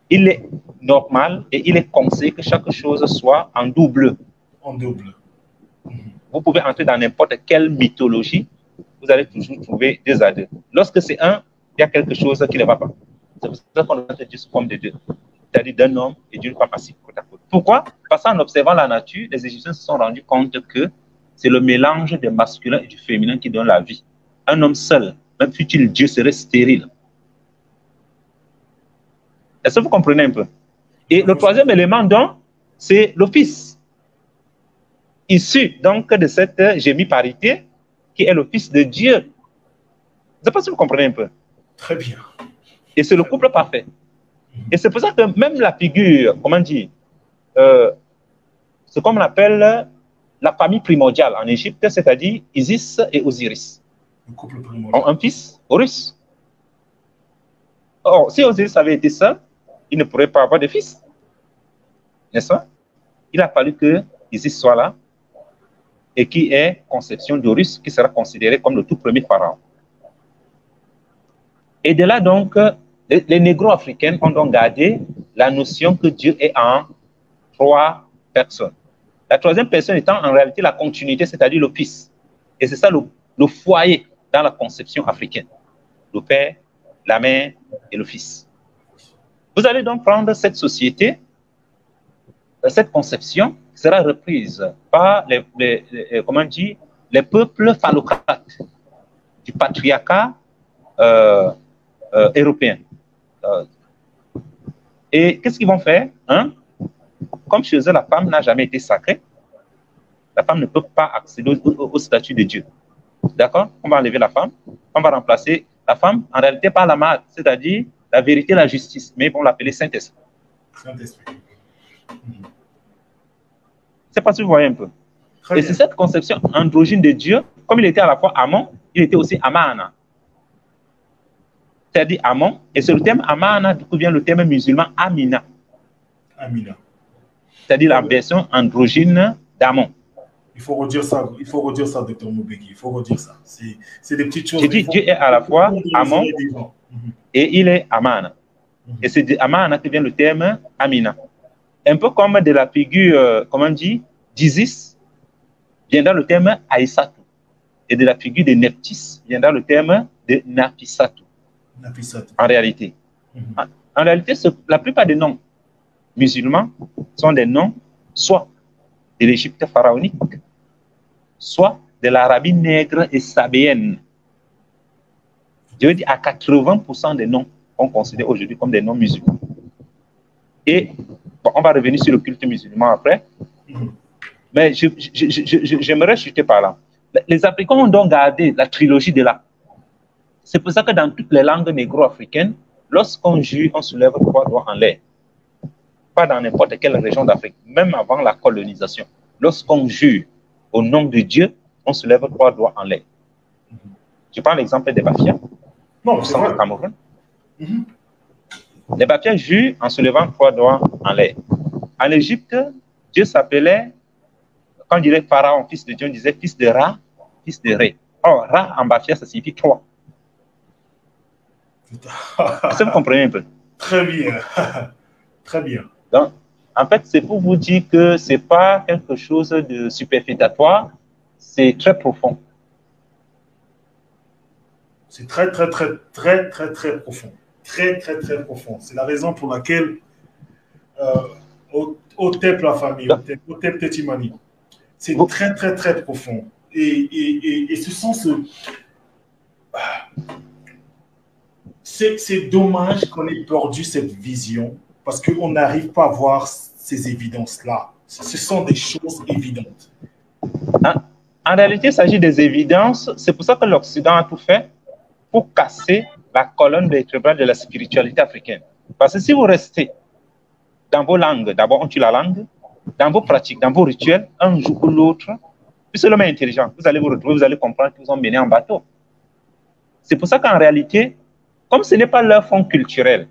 Il est normal et il est conseillé que chaque chose soit en double. En double. Vous pouvez entrer dans n'importe quelle mythologie, vous allez toujours trouver deux à deux. Lorsque c'est un, il y a quelque chose qui ne va pas. C'est pour ça qu'on représente Dieu sous forme de deux, c'est-à-dire d'un homme et d'une femme assis côte à côte. Pourquoi? Parce qu'en observant la nature, les Égyptiens se sont rendus compte que c'est le mélange du masculin et du féminin qui donne la vie. Un homme seul, même fût-il Dieu, serait stérile. Est-ce que vous comprenez un peu? Et le troisième élément, donc, c'est le Fils. Issu donc de cette gémiparité, qui est le Fils de Dieu. Je ne sais pas si vous comprenez un peu. Très bien. Et c'est le couple parfait. Et c'est pour ça que même la figure, comment dire, ce qu'on appelle la famille primordiale en Égypte, c'est-à-dire Isis et Osiris. Le couple primordial. Ont un fils, Horus. Or, si Osiris avait été seul, il ne pourrait pas avoir de fils. N'est-ce pas? Il a fallu que Isis soit là et qui est conception d'Horus, qui sera considéré comme le tout premier pharaon. Et de là, donc, les négro-africains ont donc gardé la notion que Dieu est en trois personnes. La troisième personne étant en réalité la continuité, c'est-à-dire le Fils. Et c'est ça le foyer dans la conception africaine. Le Père, la Mère et le Fils. Vous allez donc prendre cette société, cette conception qui sera reprise par comment dire, les peuples phallocrates du patriarcat européen. Et qu'est-ce qu'ils vont faire, hein? Comme chez eux, la femme n'a jamais été sacrée, la femme ne peut pas accéder au statut de Dieu. D'accord? On va enlever la femme, on va remplacer la femme en réalité par la mère, c'est-à-dire la vérité et la justice, mais ils vont l'appeler Saint-Esprit. Saint-Esprit. C'est pas si vous voyez un peu. Et c'est cette conception androgyne de Dieu, comme il était à la fois Amon, il était aussi Amana. C'est-à-dire Amon, et c'est le terme Amana, d'où vient le terme musulman Amina. Amina. C'est-à-dire la version androgyne d'Amon. Il faut redire ça, Dr Moubegui, il faut redire ça. C'est des petites choses. J'ai dit Dieu est à la fois Amon et il est Amana. Et c'est de Amana que vient le terme Amina. Un peu comme de la figure, comment on dit, d'Isis, viendra le terme Aïssatou. Et de la figure de Nephthys, viendra le terme de Nafisatou. En réalité. En réalité, la plupart des noms musulmans sont des noms soit de l'Égypte pharaonique, soit de l'Arabie nègre et sabéenne. Je veux dire, à 80% des noms qu'on considère aujourd'hui comme des noms musulmans. Et bon, on va revenir sur le culte musulman après. Mais j'aimerais chuter par là. Les Africains ont donc gardé la trilogie de là. C'est pour ça que dans toutes les langues négro-africaines, lorsqu'on jure, on soulève trois doigts en l'air. Pas dans n'importe quelle région d'Afrique, même avant la colonisation. Lorsqu'on jure au nom de Dieu, on soulève trois doigts en l'air. Je prends l'exemple des Bafias, au centre du Cameroun. Les Bafias jurent en soulevant trois doigts en l'air. En Égypte, Dieu s'appelait, quand on dirait Pharaon, fils de Dieu, on disait fils de Ra, fils de Ré. Or, Ra en Bafia, ça signifie trois. Est-ce que vous comprenez un peu? Très bien. Très bien. Donc, En fait, c'est pour vous dire que ce n'est pas quelque chose de superfétatoire, c'est très profond. C'est très profond. Très profond. C'est la raison pour laquelle Otep la famille, Otep Tetimani, c'est très profond. Et ce sont c'est dommage qu'on ait perdu cette vision parce qu'on n'arrive pas à voir ces évidences-là. Ce sont des choses évidentes. En réalité, il s'agit des évidences. C'est pour ça que l'Occident a tout fait pour casser la colonne vertébrale de la spiritualité africaine. Parce que si vous restez dans vos langues, d'abord on tue la langue, dans vos pratiques, dans vos rituels, un jour ou l'autre, puisque l'homme est intelligent, vous allez vous retrouver, vous allez comprendre qu'ils vous ont mené en bateau. C'est pour ça qu'en réalité, comme ce n'est pas leur fond culturel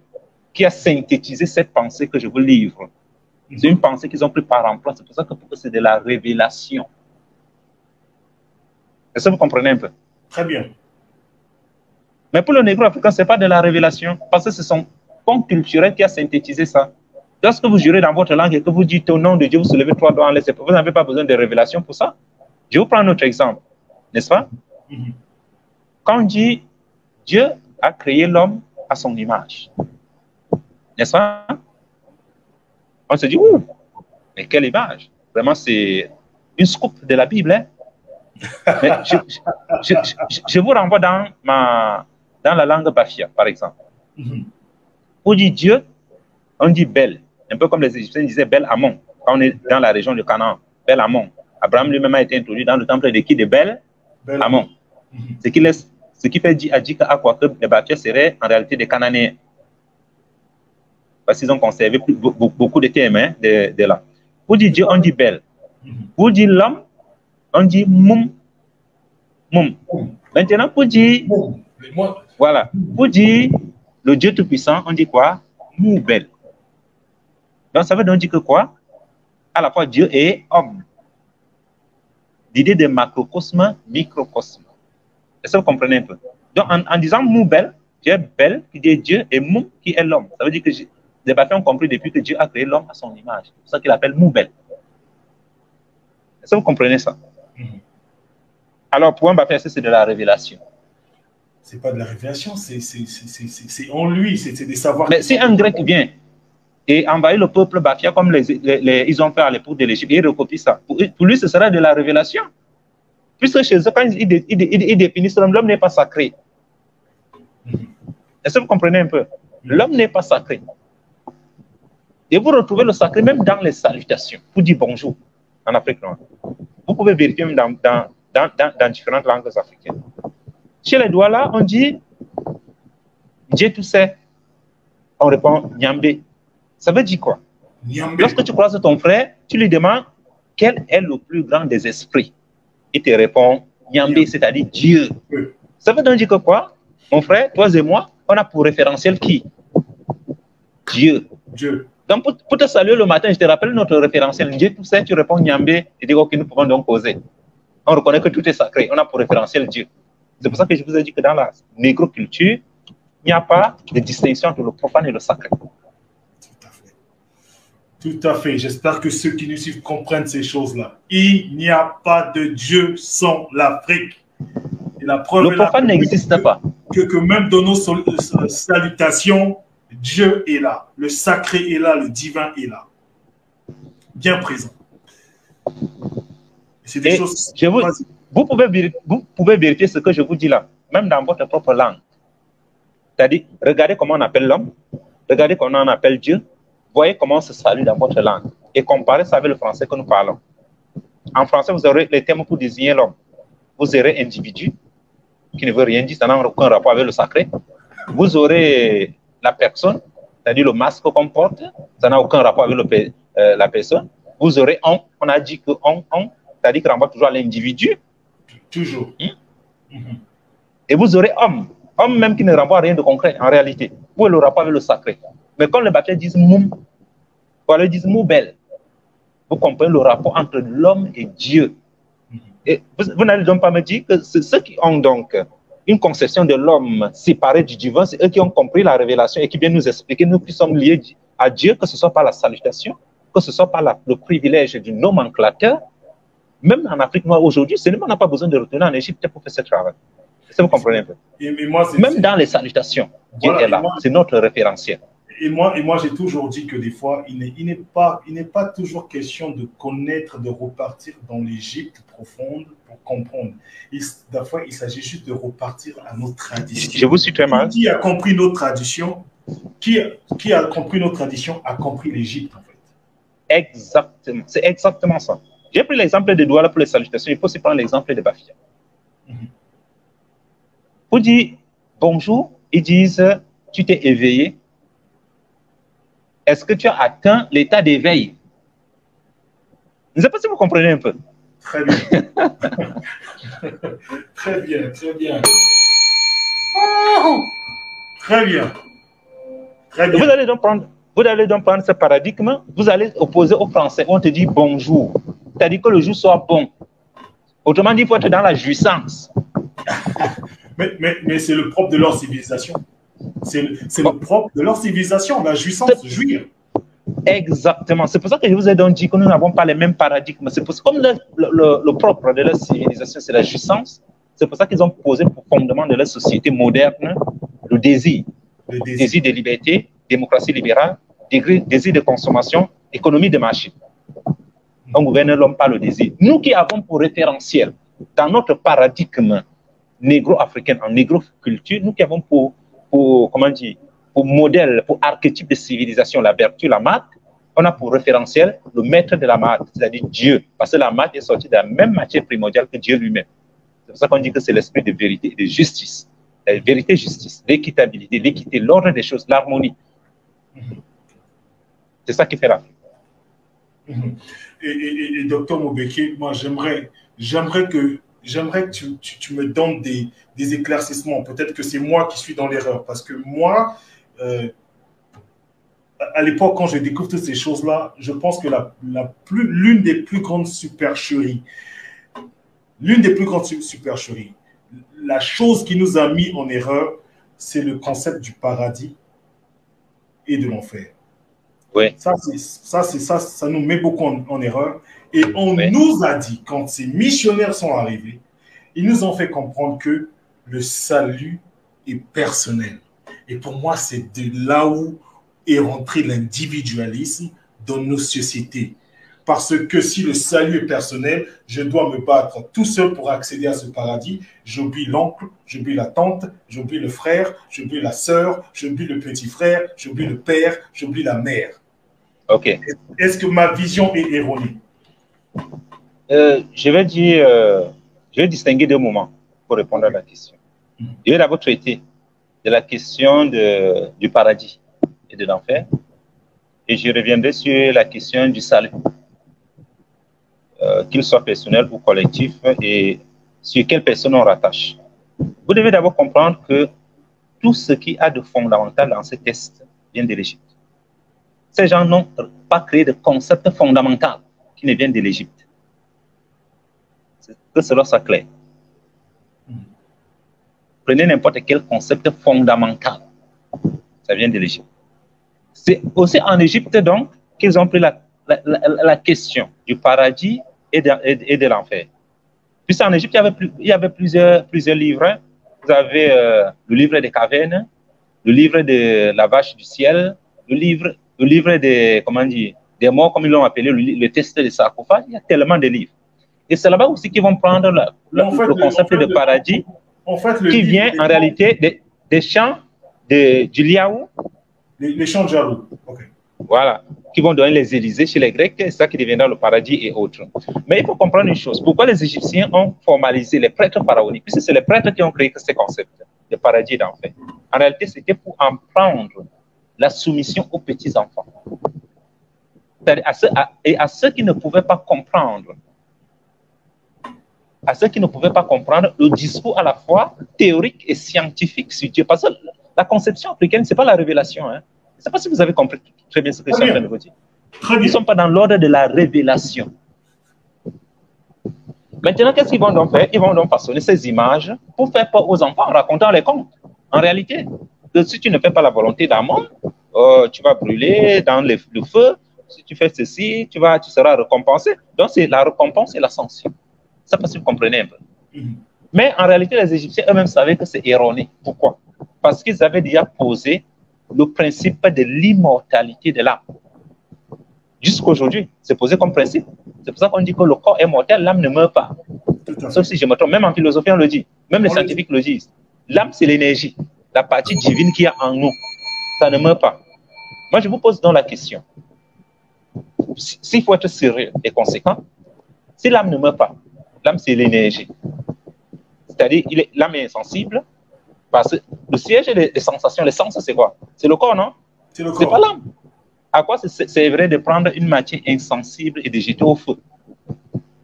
qui a synthétisé cette pensée que je vous livre, c'est une pensée qu'ils ont pris par emploi, c'est pour ça que c'est de la révélation. Est-ce que vous comprenez un peu? Très bien. Mais pour le négro africain, ce n'est pas de la révélation, parce que c'est son fond culturel qui a synthétisé ça. Lorsque vous jurez dans votre langue et que vous dites au nom de Dieu, vous soulevez 3 doigts en l'air, vous n'avez pas besoin de révélation pour ça. Je vous prends un autre exemple, n'est-ce pas? Quand on dit Dieu a créé l'homme à son image, n'est-ce pas? On se dit, ouh, mais quelle image? Vraiment, c'est une scoop de la Bible. Hein? Mais je vous renvoie dans la langue bafia, par exemple. On dit Dieu, on dit Bel, un peu comme les Égyptiens disaient Bel Amon, quand on est dans la région de Canaan, Bel Amon. Abraham lui-même a été introduit dans le temple de qui? De Bel Amon. Ce qui fait dire à quoi que les Bafias seraient en réalité des Cananéens. Parce qu'ils ont conservé beaucoup de termes de là. Pour dire Dieu, on dit Bel. Pour dire l'homme, on dit Moum. Maintenant, pour dire, voilà, pour dire le Dieu Tout-Puissant, on dit quoi? Moubel. Donc, ça veut donc dire que quoi? À la fois Dieu et homme. L'idée de macrocosme, microcosme. Est-ce que vous comprenez un peu? Donc, en disant Moubel, Dieu est bel, qui dit Dieu, et Moum, qui est l'homme. Ça veut dire que les Bafias ont compris depuis que Dieu a créé l'homme à son image. C'est pour ça qu'il appelle Moubel. Est-ce que vous comprenez ça? Alors, pour un Bafia, c'est de la révélation. C'est pas de la révélation, c'est en lui, c'est des savoirs. Mais si un Grec vient et envahit le peuple Bafia comme ils ont fait à l'époque de l'Égypte, et il recopie ça, pour lui, ce sera de la révélation. Puisque chez eux, quand ils définissent l'homme n'est pas sacré. Est-ce que vous comprenez un peu? L'homme n'est pas sacré. Et vous retrouvez le sacré même dans les salutations. Vous dites bonjour en Afrique noire. Vous pouvez vérifier même dans différentes langues africaines. Chez les Douala, on dit Dieu tout sait. On répond Nyambé. Ça veut dire quoi? Nyambé. Lorsque tu croises ton frère, tu lui demandes quel est le plus grand des esprits. Il te répond Nyambé, c'est-à-dire Dieu. Ça veut donc dire que quoi? Mon frère, toi et moi, on a pour référentiel qui? Dieu. Donc, pour te saluer le matin, je te rappelle notre référentiel. Dieu tout sait, tu réponds Nyambé, et dis ok, nous pouvons donc causer. On reconnaît que tout est sacré. On a pour référentiel Dieu. C'est pour ça que je vous ai dit que dans la négroculture, il n'y a pas de distinction entre le profane et le sacré. Tout à fait. J'espère que ceux qui nous suivent comprennent ces choses-là. Il n'y a pas de Dieu sans l'Afrique. Et la preuve le profane n'existe pas. Que même dans nos salutations, Dieu est là. Le sacré est là, le divin est là. Bien présent. C'est des choses... Vous pouvez vérifier ce que je vous dis là, même dans votre propre langue. C'est-à-dire, regardez comment on appelle l'homme, regardez comment on appelle Dieu, voyez comment on se salue dans votre langue et comparez ça avec le français que nous parlons. En français, vous aurez les termes pour désigner l'homme. Vous aurez individu, qui ne veut rien dire, ça n'a aucun rapport avec le sacré. Vous aurez la personne, c'est-à-dire le masque qu'on porte, ça n'a aucun rapport avec la personne. Vous aurez on a dit que c'est-à-dire qu'il renvoie toujours à l'individu. Toujours. Et vous aurez homme même qui ne renvoie à rien de concret en réalité. Où est le rapport avec le sacré? Mais quand les Bafias disent moum, ou ils disent moubel, vous comprenez le rapport entre l'homme et Dieu. Et vous n'allez donc pas me dire que ceux qui ont donc une conception de l'homme séparé du divin, c'est eux qui ont compris la révélation et qui viennent nous expliquer, nous qui sommes liés à Dieu, que ce soit par la salutation, que ce soit par le privilège du nomenclateur, même en Afrique noire aujourd'hui, on n'a pas besoin de retourner en Égypte pour faire ce travail. Est-ce que vous comprenez un peu? Même dans les salutations, Dieu est là, c'est notre référentiel. Et moi j'ai toujours dit que des fois, il n'est pas toujours question de connaître, de repartir dans l'Égypte profonde pour comprendre. Des fois, il s'agit juste de repartir à nos traditions. Je vous suis très mal. Qui a compris nos traditions, qui a compris nos traditions, a compris l'Égypte, en fait. Exactement, c'est exactement ça. J'ai pris l'exemple de Douala pour les salutations, il faut aussi prendre l'exemple de Bafia. Pour dire bonjour, ils disent, tu t'es éveillé. Est-ce que tu as atteint l'état d'éveil? Je ne sais pas si vous comprenez un peu. Très bien. Très bien, très bien. Très bien. Très bien. Vous allez donc prendre ce paradigme, vous allez opposer au français. On te dit bonjour. C'est-à-dire que le jour soit bon. Autrement dit, il faut être dans la jouissance. Mais c'est le propre de leur civilisation. C'est le propre de leur civilisation, la jouissance, jouir. Exactement. C'est pour ça que je vous ai donc dit que nous n'avons pas les mêmes paradigmes. C'est comme le propre de leur civilisation, c'est la jouissance. C'est pour ça qu'ils ont posé pour fondement de leur société moderne le désir. Le désir de liberté, démocratie libérale, désir de consommation, économie de marché. On gouverne l'homme par le désir. Nous qui avons pour référentiel, dans notre paradigme négro-africain, en négro-culture, nous qui avons pour modèle, pour archétype de civilisation, la vertu, la maths, on a pour référentiel le maître de la maths, c'est-à-dire Dieu. Parce que la maths est sortie de la même matière primordiale que Dieu lui-même. C'est pour ça qu'on dit que c'est l'esprit de vérité et de justice. La vérité, justice, l'équitabilité, l'équité, l'ordre des choses, l'harmonie. C'est ça qui fait l'Afrique. Et docteur Mobeke, moi j'aimerais que tu me donnes des éclaircissements. Peut-être que c'est moi qui suis dans l'erreur. Parce que moi, à l'époque, quand je découvre toutes ces choses-là, je pense que l'une des plus grandes supercheries, la chose qui nous a mis en erreur, c'est le concept du paradis et de l'enfer. Oui. Ça nous met beaucoup en erreur. Et on nous a dit, quand ces missionnaires sont arrivés, ils nous ont fait comprendre que le salut est personnel. Et pour moi, c'est de là où est rentré l'individualisme dans nos sociétés. Parce que si le salut est personnel, je dois me battre tout seul pour accéder à ce paradis. J'oublie l'oncle, j'oublie la tante, j'oublie le frère, j'oublie la sœur, j'oublie le petit frère, j'oublie le père, j'oublie la mère. Ok. Est-ce que ma vision est erronée? Je vais distinguer deux moments pour répondre à la question. Je vais d'abord traiter de la question du paradis et de l'enfer, et je reviendrai sur la question du salut, qu'il soit personnel ou collectif, et sur quelle personne on rattache. Vous devez d'abord comprendre que tout ce qui a de fondamental dans ce test vient de l'Égypte. Ces gens n'ont pas créé de concept fondamental qui ne vient de l'Égypte. Que cela soit clair. Prenez n'importe quel concept fondamental, ça vient de l'Égypte. C'est aussi en Égypte donc qu'ils ont pris la question du paradis et de l'enfer. Puis en Égypte, il y avait plusieurs livres. Vous avez le livre des cavernes, le livre de la vache du ciel, le livre des, des morts, comme ils l'ont appelé, le test de sarcophage. Il y a tellement de livres. Et c'est là-bas aussi qu'ils vont prendre le concept de paradis, qui vient en réalité des chants du Liaou. Les chants de Jarou. Okay. Voilà, qui vont donner les Élysées chez les Grecs, c'est ça qui deviendra le paradis et autres. Mais il faut comprendre une chose, pourquoi les Égyptiens ont formalisé les prêtres pharaoniques, puisque c'est les prêtres qui ont créé ces concepts de paradis et d'enfer. En réalité, c'était pour en prendre la soumission aux petits-enfants. Et à ceux qui ne pouvaient pas comprendre, le discours à la fois théorique et scientifique sur Dieu. Parce que la conception africaine, ce n'est pas la révélation. Hein. Je ne sais pas si vous avez compris très bien ce que je suis en train de vous dire. Ils ne sont pas dans l'ordre de la révélation. Maintenant, qu'est-ce qu'ils vont donc faire? Ils vont donc façonner ces images pour faire peur aux enfants en racontant les contes. En réalité, si tu ne fais pas la volonté d'Amon, tu vas brûler dans le feu, si tu fais ceci, tu seras récompensé. Donc, c'est la récompense et la sanction. Ça, parce que vous comprenez un peu. Mais en réalité, les Égyptiens eux-mêmes savaient que c'est erroné. Pourquoi? Parce qu'ils avaient déjà posé le principe de l'immortalité de l'âme. Jusqu'aujourd'hui, c'est posé comme principe. C'est pour ça qu'on dit que le corps est mortel, l'âme ne meurt pas. Sauf si je me trompe, même en philosophie, on le dit. Même les scientifiques le disent. L'âme, c'est l'énergie, la partie divine qu'il y a en nous. Ça ne meurt pas. Moi, je vous pose donc la question. S'il faut être sérieux et conséquent, si l'âme ne meurt pas, l'âme, c'est l'énergie. C'est-à-dire, l'âme est insensible, parce que le siège et les sensations, les sens, c'est quoi? C'est le corps, non? C'est le corps. C'est pas l'âme. À quoi c'est vrai de prendre une matière insensible et de jeter au feu?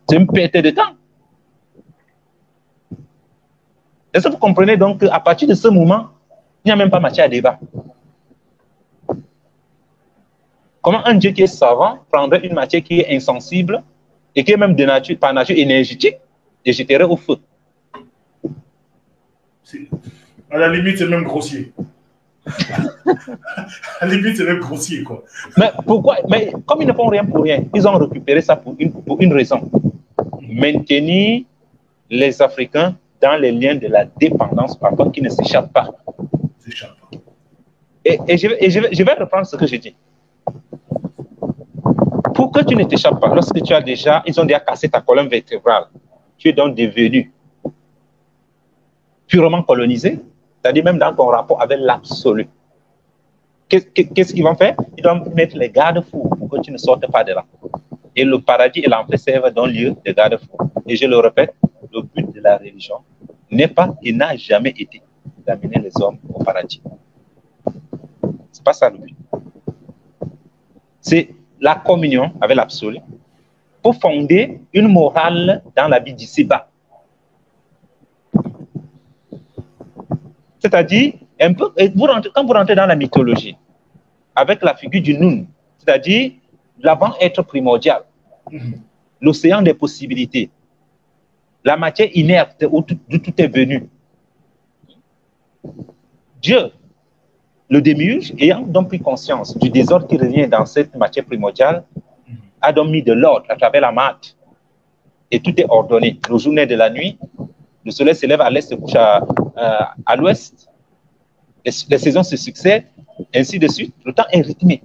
C'est une perte de temps. Est-ce que vous comprenez donc qu'à partir de ce moment, il n'y a même pas matière à débat? Comment un Dieu qui est savant prendrait une matière qui est insensible et qui est même de nature, par nature énergétique et jeterait au feu? À la limite, c'est même grossier. À la limite, c'est même grossier, quoi. Mais pourquoi? Mais comme ils ne font rien pour rien, ils ont récupéré ça pour une raison. Maintenir les Africains dans les liens de la dépendance, par contre, qui ne s'échappent pas. Et je vais reprendre ce que j'ai dit. Pour que tu ne t'échappes pas, lorsque ils ont déjà cassé ta colonne vertébrale, tu es donc devenu purement colonisé, c'est-à-dire même dans ton rapport avec l'absolu. Qu'est-ce qu'ils vont faire? Ils vont mettre les garde-fous pour que tu ne sortes pas de là. Et le paradis et l'enfer servent d'un lieu de garde-fous. Et je le répète, le but de la religion n'est pas et n'a jamais été d'amener les hommes au paradis. C'est pas ça le but. C'est la communion avec l'absolu pour fonder une morale dans la vie d'ici-bas. C'est-à-dire, un peu, quand vous rentrez dans la mythologie, avec la figure du Nun, c'est-à-dire l'avant-être primordial, l'océan des possibilités, la matière inerte d'où tout est venu. Dieu, le démiurge, ayant donc pris conscience du désordre qui revient dans cette matière primordiale, a donc mis de l'ordre à travers la mate. Et tout est ordonné. Le jour naît de la nuit, le soleil se lève à l'est, se couche à l'ouest, les saisons se succèdent, ainsi de suite. Le temps est rythmé.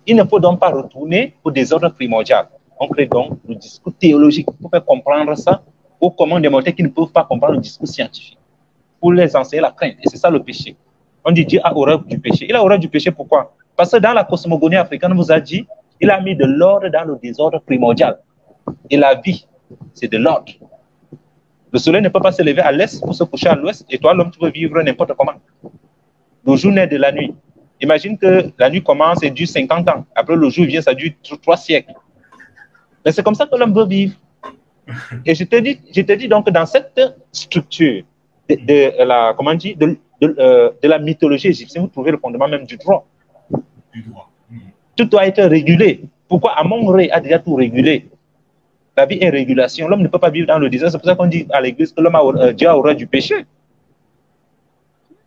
Il ne faut donc pas retourner au désordre primordial. On crée donc le discours théologique pour faire comprendre ça aux communs des mortels qui ne peuvent pas comprendre le discours scientifique. Pour les enseigner la crainte. Et c'est ça le péché. On dit Dieu a horreur du péché. Il a horreur du péché pourquoi? Parce que dans la cosmogonie africaine, on vous a dit, il a mis de l'ordre dans le désordre primordial. Et la vie, c'est de l'ordre. Le soleil ne peut pas se lever à l'est pour se coucher à l'ouest, et toi, l'homme, tu veux vivre n'importe comment. Le jour naît de la nuit. Imagine que la nuit commence et dure 50 ans. Après, le jour vient, ça dure 3 siècles. Mais c'est comme ça que l'homme veut vivre. Et je te dis donc, dans cette structure de la mythologie égyptienne, vous trouvez le fondement même du droit. Tout doit être régulé. Pourquoi Amon-Ré a déjà tout régulé? La vie est régulation. L'homme ne peut pas vivre dans le désert. C'est pour ça qu'on dit à l'église que Dieu a horreur du péché.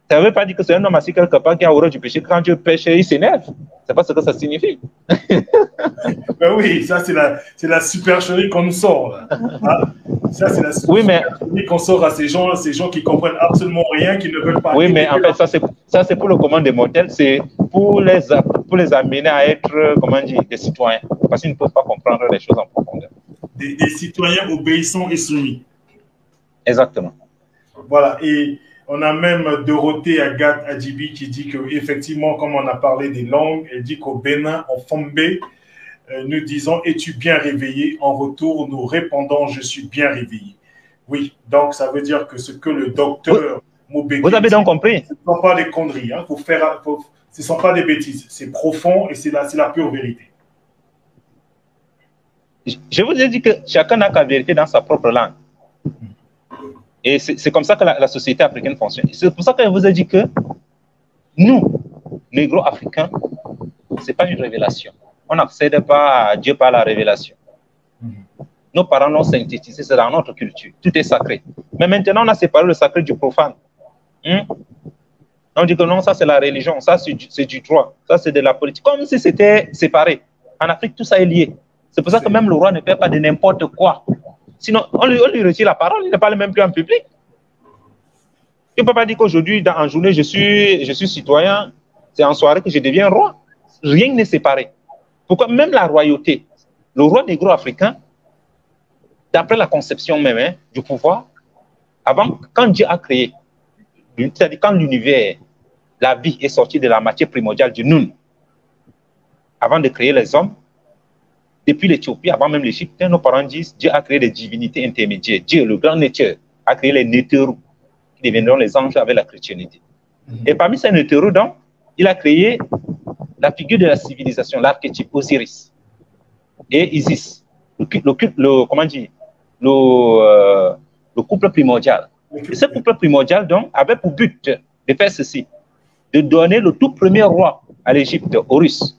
Ça ne veut pas dire que c'est un homme assis quelque part qui a horreur du péché. Quand Dieu pêche, il s'énerve. C'est pas ce que ça signifie. Ben oui, ça c'est la supercherie qu'on nous sort. Là. Hein? Ça c'est la supercherie qu'on sort à ces gens qui comprennent absolument rien, qui ne veulent pas. Oui, mais en fait, ça c'est pour le commun des mortels, c'est pour les amener à être, comment dire, des citoyens. Parce qu'ils ne peuvent pas comprendre les choses en profondeur. Des citoyens obéissants et soumis. Exactement. Voilà, et on a même Dorothée Agathe Adjibi qui dit qu'effectivement, comme on a parlé des langues, elle dit qu'au Bénin, en Fombé, nous disons « Es-tu bien réveillé ?» En retour, nous répondons « Je suis bien réveillé ». Oui, donc ça veut dire que ce que le docteur Mobégué vous avez donc compris. Ce ne sont pas des conneries, hein. Ce ne sont pas des bêtises, c'est profond et c'est la pure vérité. Je vous ai dit que chacun n'a qu'à vérité dans sa propre langue. Et c'est comme ça que la société africaine fonctionne. C'est pour ça que je vous ai dit que nous, négro-africains, ce n'est pas une révélation. On n'accède pas à Dieu par la révélation. Nos parents l'ont synthétisé, c'est dans notre culture. Tout est sacré. Mais maintenant, on a séparé le sacré du profane. On dit que non, ça c'est la religion, ça c'est du droit, ça c'est de la politique. Comme si c'était séparé. En Afrique, tout ça est lié. C'est pour ça que même le roi ne fait pas de n'importe quoi. Sinon, on lui retire la parole, il ne parle même plus en public. Il ne peut pas dire qu'aujourd'hui, en journée, je suis citoyen, c'est en soirée que je deviens roi. Rien n'est séparé. Pourquoi même la royauté, le roi négro-africain, d'après la conception même du pouvoir, avant, quand Dieu a créé, c'est-à-dire quand l'univers, la vie est sortie de la matière primordiale du Nun, avant de créer les hommes, depuis l'Éthiopie, avant même l'Égypte, nos parents disent Dieu a créé des divinités intermédiaires. Dieu, le grand Néter, a créé les Néterous, qui deviendront les anges avec la chrétienté. Et parmi ces Néterous, donc, il a créé la figure de la civilisation, l'archétype Osiris et Isis, comment dire, le couple primordial. Et ce couple primordial, donc, avait pour but de faire ceci, de donner le tout premier roi à l'Égypte, Horus.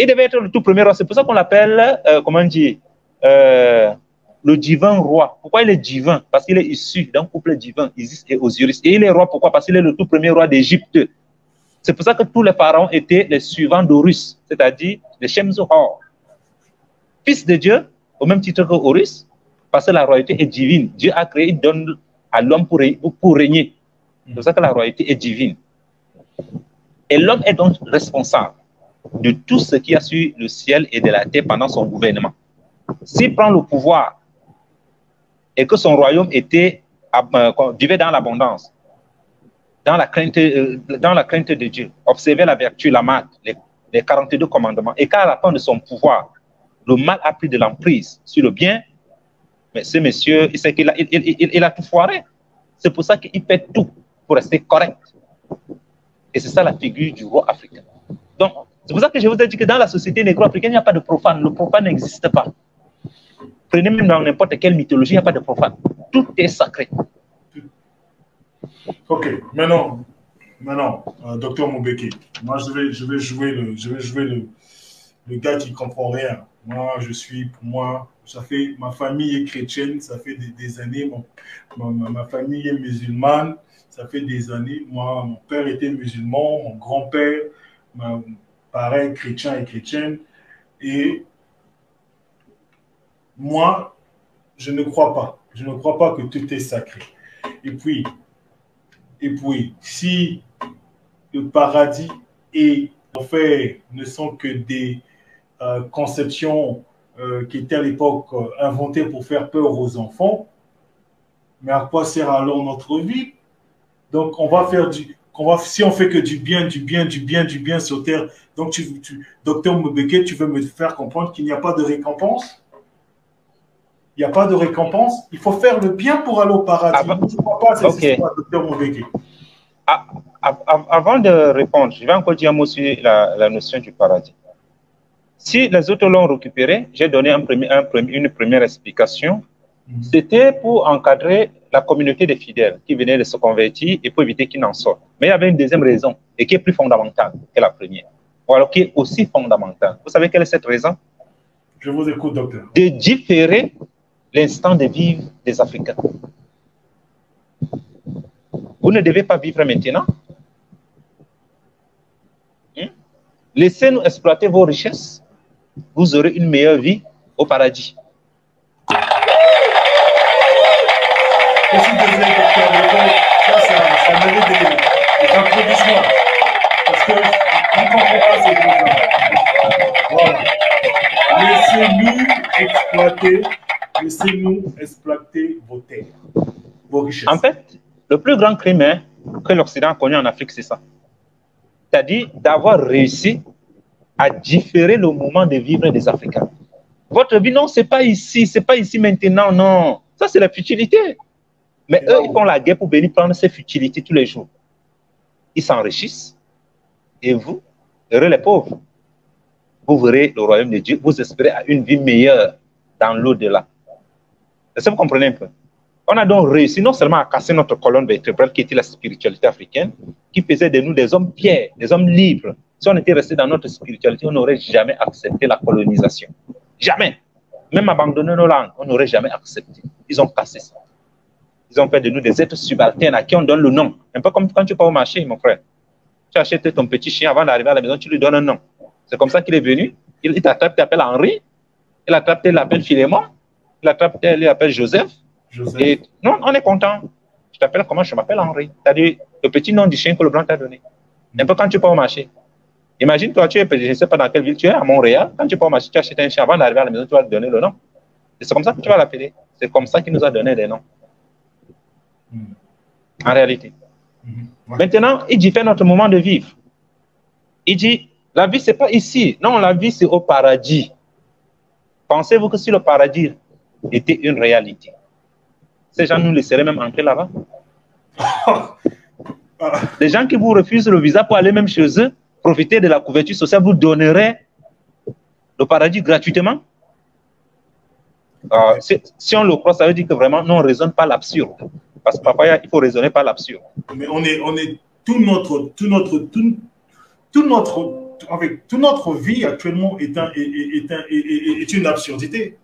Il devait être le tout premier roi. C'est pour ça qu'on l'appelle, comment dire, le divin roi. Pourquoi il est divin? Parce qu'il est issu d'un couple divin, Isis et Osiris. Et il est roi, pourquoi? Parce qu'il est le tout premier roi d'Égypte. C'est pour ça que tous les pharaons étaient les suivants d'Horus, c'est-à-dire les Shemzohor. Fils de Dieu, au même titre que Horus, parce que la royauté est divine. Dieu a créé, il donne à l'homme pour régner. C'est pour ça que la royauté est divine. Et l'homme est donc responsable de tout ce qui a sur le ciel et de la terre pendant son gouvernement. S'il prend le pouvoir et que son royaume vivait dans l'abondance, dans la crainte de Dieu, observait la vertu, la marque, les 42 commandements, et qu'à la fin de son pouvoir, le mal a pris de l'emprise sur le bien, mais ce monsieur, il sait qu'il a tout foiré. C'est pour ça qu'il fait tout pour rester correct. Et c'est ça la figure du roi africain. Donc, c'est pour ça que je vous ai dit que dans la société négro-africaine, il n'y a pas de profane. Le profane n'existe pas. Prenez même dans n'importe quelle mythologie, il n'y a pas de profane. Tout est sacré. Ok, maintenant, docteur Moubeki, moi je vais jouer le gars qui comprend rien. Pour moi, ça fait, ma famille est chrétienne, ça fait des années, ma famille est musulmane, ça fait des années. Moi, mon père était musulman, mon grand-père, pareil, chrétien et chrétienne. Et moi, je ne crois pas. Je ne crois pas que tout est sacré. Et puis, si le paradis et l'enfer ne sont que des conceptions qui étaient à l'époque inventées pour faire peur aux enfants, mais à quoi sert alors notre vie? Donc, on va faire si on fait que du bien sur terre, donc docteur Moubeke, tu veux me faire comprendre qu'il n'y a pas de récompense? Il n'y a pas de récompense. Il faut faire le bien pour aller au paradis. Je ne crois pas à cette histoire, docteur Moubeke. Avant de répondre, je vais encore dire un mot sur la notion du paradis. Si les autres l'ont récupéré, j'ai donné une première explication. C'était pour encadrer la communauté des fidèles qui venaient de se convertir et pour éviter qu'ils n'en sortent. Mais il y avait une deuxième raison et qui est plus fondamentale que la première. Ou alors qui est aussi fondamentale. Vous savez quelle est cette raison? Je vous écoute, docteur. De différer l'instant de vivre des Africains. Vous ne devez pas vivre maintenant. Laissez-nous exploiter vos richesses. Vous aurez une meilleure vie au paradis. Aussi, deuxième docteur, ça mérite des applaudissements. Parce qu'on ne comprend pas ces choses-là. Voilà. Laissez-nous exploiter vos terres, vos richesses. En fait, le plus grand crime que l'Occident a connu en Afrique, c'est ça. C'est-à-dire d'avoir réussi à différer le moment de vivre des Africains. Votre vie, non, c'est pas ici maintenant, non. Ça, c'est la futilité. Mais eux, ils font la guerre pour venir prendre ces futilités tous les jours. Ils s'enrichissent. Et vous, heureux les pauvres, vous verrez le royaume de Dieu, vous espérez à une vie meilleure dans l'au-delà. Est-ce que vous comprenez un peu? On a donc réussi non seulement à casser notre colonne vertébrale qui était la spiritualité africaine, qui faisait de nous des hommes fiers, des hommes libres. Si on était resté dans notre spiritualité, on n'aurait jamais accepté la colonisation. Jamais. Même abandonner nos langues, on n'aurait jamais accepté. Ils ont cassé ça. Ils ont fait de nous des êtres subalternes à qui on donne le nom. Un peu comme quand tu pars au marché, mon frère. Tu achètes ton petit chien avant d'arriver à la maison, tu lui donnes un nom. C'est comme ça qu'il est venu. Il t'attrape, tu t'appelles Henri. Il attrape, tu l'appelles Philémon. Il attrape, tu l'appelles Joseph. Et non, on est content. Je t'appelle comment? Je m'appelle Henri. C'est-à-dire le petit nom du chien que le blanc t'a donné. Un peu quand tu pars au marché. Imagine, toi, tu es, je ne sais pas dans quelle ville tu es, à Montréal. Quand tu pars au marché, tu achètes un chien avant d'arriver à la maison, tu vas lui donner le nom. C'est comme ça que tu vas l'appeler. C'est comme ça qu'il nous a donné des noms. En réalité. Maintenant, il dit, fais notre moment de vivre. Il dit, la vie, ce n'est pas ici. Non, la vie, c'est au paradis. Pensez-vous que si le paradis était une réalité, ces gens nous laisseraient même entrer là-bas? Les gens qui vous refusent le visa pour aller même chez eux, profiter de la couverture sociale, vous donneraient le paradis gratuitement? Si on le croit, ça veut dire que vraiment, nous, on ne raisonne pas l'absurde. Parce que parfois, il faut raisonner par l'absurde. Mais on est toute notre vie actuellement est une absurdité.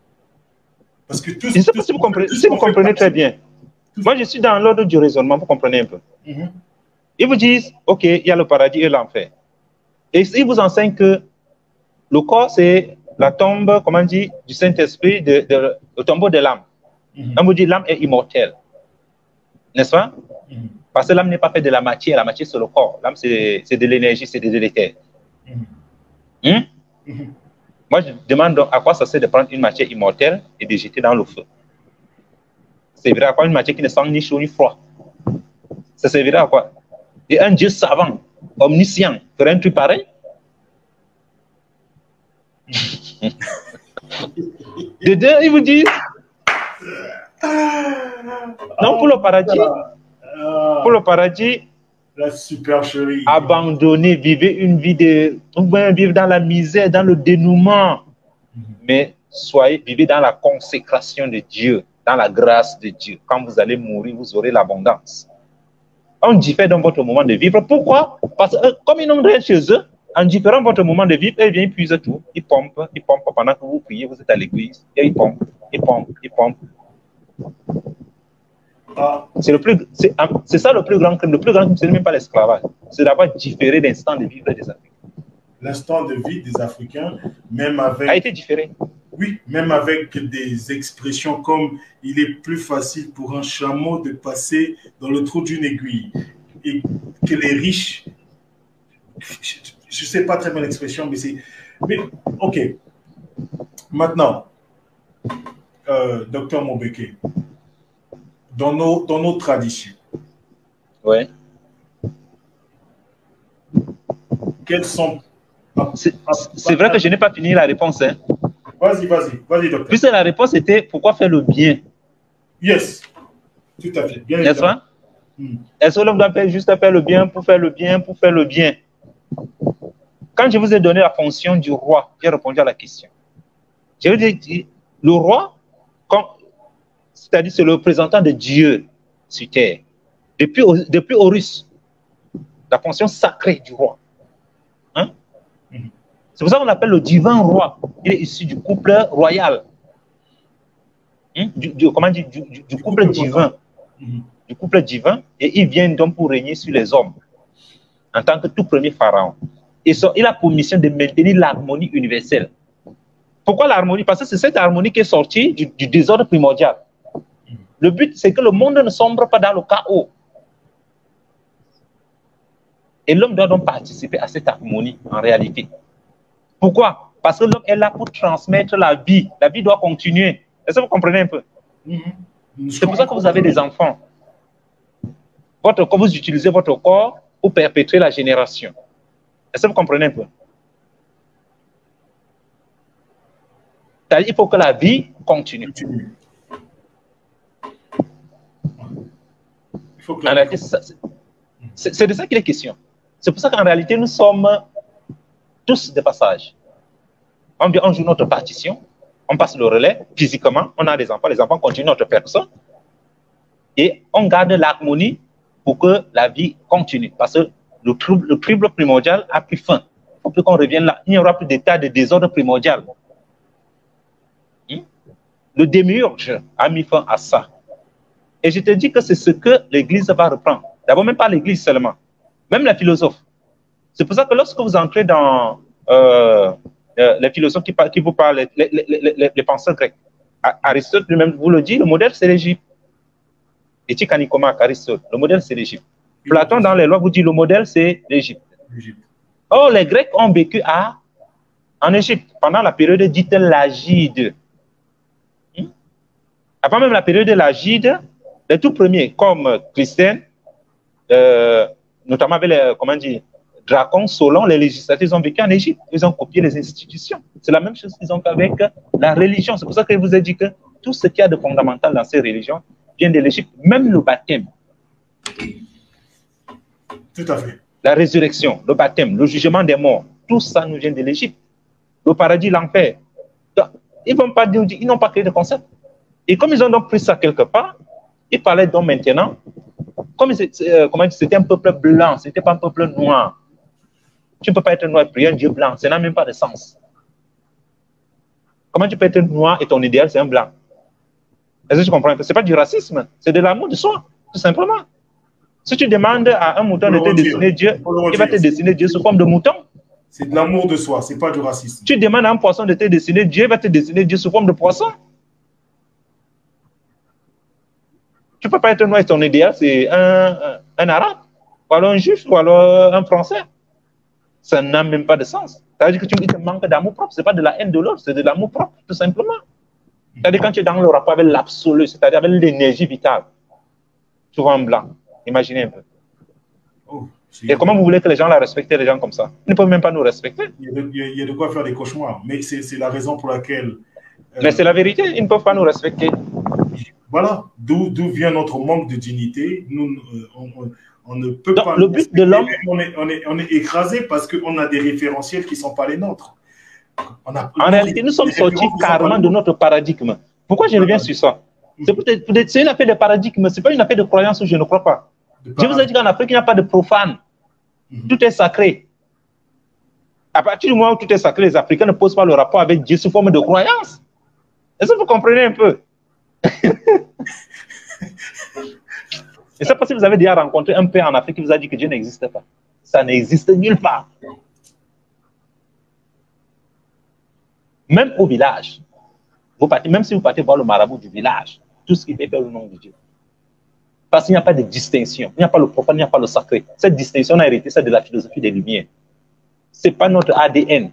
Parce que je ne sais pas si vous comprenez très bien. Moi, je suis dans l'ordre du raisonnement, vous comprenez un peu. Ils vous disent, OK, il y a le paradis et l'enfer. Et ils vous enseignent que le corps, c'est la tombe, comment on dit, du Saint-Esprit, le tombeau de l'âme. On vous dit, l'âme est immortelle. N'est-ce pas? Parce que l'âme n'est pas faite de la matière c'est le corps. L'âme, c'est de l'énergie, c'est de l'éther. Moi, je demande donc à quoi ça sert de prendre une matière immortelle et de jeter dans le feu. Ça servirait à quoi une matière qui ne sent ni chaud ni froid? Ça servirait à quoi? Et un Dieu savant, omniscient, ferait un truc pareil? De deux, ils vous disent non, pour le paradis, la supercherie. Abandonner, vivre une vie vivre dans la misère, dans le dénouement. Mais vivez dans la consécration de Dieu, dans la grâce de Dieu. Quand vous allez mourir, vous aurez l'abondance. On diffère dans votre moment de vivre. Pourquoi? Parce que comme ils n'ont rien chez eux, en différant votre moment de vivre, ils viennent puiser tout. Ils pompent pendant que vous priez, vous êtes à l'église. Et ils pompent. C'est ça le plus grand crime. Le plus grand crime, ce n'est même pas l'esclavage. C'est d'avoir différé l'instant de vivre des Africains. L'instant de vie des Africains, même avec... a été différé. Oui, même avec des expressions comme « il est plus facile pour un chameau de passer dans le trou d'une aiguille » et que les riches... Je ne sais pas très bien l'expression, mais c'est... Mais, OK. Maintenant, Docteur Mobeke, dans nos traditions, ouais. Quelles sont... C'est vrai que je n'ai pas fini la réponse. Hein. Vas-y, docteur. Puisque la réponse était pourquoi faire le bien? Yes, tout à fait. N'est-ce pas? Est-ce que l'homme doit juste faire le bien pour faire le bien, pour faire le bien? Quand je vous ai donné la fonction du roi, j'ai répondu à la question. Je vous ai dit, le roi, c'est-à-dire c'est le représentant de Dieu sur terre. Depuis Horus, la fonction sacrée du roi. Hein? C'est pour ça qu'on l'appelle le divin roi. Il est issu du couple royal. Comment dire, du couple divin. Du couple divin. Et il vient donc pour régner sur les hommes. En tant que tout premier pharaon. Et il a pour mission de maintenir l'harmonie universelle. Pourquoi l'harmonie? Parce que c'est cette harmonie qui est sortie du désordre primordial. Le but, c'est que le monde ne sombre pas dans le chaos. Et l'homme doit donc participer à cette harmonie en réalité. Pourquoi? Parce que l'homme est là pour transmettre la vie. La vie doit continuer. Est-ce que vous comprenez un peu? C'est pour ça que vous avez des enfants. Quand vous utilisez votre corps pour perpétuer la génération. Est-ce que vous comprenez un peu? Il faut que la vie continue. C'est de ça qu'il est question. C'est pour ça qu'en réalité, nous sommes tous de passage. On joue notre partition, on passe le relais physiquement, on a des enfants, les enfants continuent notre personne et on garde l'harmonie pour que la vie continue. Parce que le trouble primordial a pris fin. Il faut plus qu'on revienne là. Il n'y aura plus d'état de désordre primordial. Le démiurge a mis fin à ça. Et je te dis que c'est ce que l'Église va reprendre. D'abord, même pas l'Église seulement, même les philosophes. C'est pour ça que lorsque vous entrez dans les philosophes qui vous parlent, les penseurs grecs, Aristote lui-même vous le dit, le modèle c'est l'Égypte. Éthique à Nicomaque, Aristote, le modèle c'est l'Égypte. Platon dans les lois vous dit le modèle c'est l'Égypte. Or, les Grecs ont vécu en Égypte pendant la période dite l'Agide. Avant même la période de l'Agide, les tout premiers, comme Clisthène, notamment avec les, comment dire, Dracon, Solon, les législateurs, ils ont vécu en Égypte. Ils ont copié les institutions. C'est la même chose qu'ils ont fait avec la religion. C'est pour ça que je vous ai dit que tout ce qu'il y a de fondamental dans ces religions vient de l'Égypte. Même le baptême. Tout à fait. La résurrection, le baptême, le jugement des morts, tout ça nous vient de l'Égypte. Le paradis, l'enfer. Ils n'ont pas créé de concept. Et comme ils ont donc pris ça quelque part, ils parlaient donc maintenant, comme c'était un peuple blanc, c'était pas un peuple noir. Tu ne peux pas être noir et prier un Dieu blanc, ça n'a même pas de sens. Comment tu peux être noir et ton idéal c'est un blanc? Est-ce que tu comprends? Ce n'est pas du racisme, c'est de l'amour de soi, tout simplement. Si tu demandes à un mouton de te dessiner Dieu, il va te dessiner Dieu sous forme de mouton. C'est de l'amour de soi, ce n'est pas du racisme. Tu demandes à un poisson de te dessiner Dieu, il va te dessiner Dieu sous forme de poisson. Tu ne peux pas être noir et ton idéal, c'est un arabe, ou alors un juif, ou alors un français. Ça n'a même pas de sens. Ça veut dire que tu te manques d'amour propre. Ce n'est pas de la haine de l'autre, c'est de l'amour propre, tout simplement. C'est-à-dire quand tu es dans le rapport avec l'absolu, c'est-à-dire avec l'énergie vitale, tu vois en blanc. Imaginez un peu. Oh, et comment vous voulez que les gens la respectent, les gens comme ça? Ils ne peuvent même pas nous respecter. Il y a de quoi faire des cauchemars, mais c'est la raison pour laquelle... mais c'est la vérité, ils ne peuvent pas nous respecter. Voilà, d'où vient notre manque de dignité. Nous, on ne peut donc, pas... Le but de l'homme... On est écrasé parce qu'on a des référentiels qui ne sont pas les nôtres. En réalité, nous sommes sortis carrément de notre paradigme. Pourquoi je reviens sur ça? C'est une affaire de paradigme, ce n'est pas une affaire de croyance où je ne crois pas. Je vous ai dit qu'en Afrique, il n'y a pas de profane. Tout est sacré. À partir du moment où tout est sacré, les Africains ne posent pas le rapport avec Dieu sous forme de croyance. Est-ce que vous comprenez un peu? Et c'est parce que vous avez déjà rencontré un père en Afrique qui vous a dit que Dieu n'existe pas. Ça n'existe nulle part. Même au village. Même si vous partez voir le marabout du village, tout ce qui fait le nom de Dieu. Parce qu'il n'y a pas de distinction. Il n'y a pas le profane, il n'y a pas le sacré. Cette distinction, on a hérité ça de la philosophie des Lumières. Ce n'est pas notre ADN.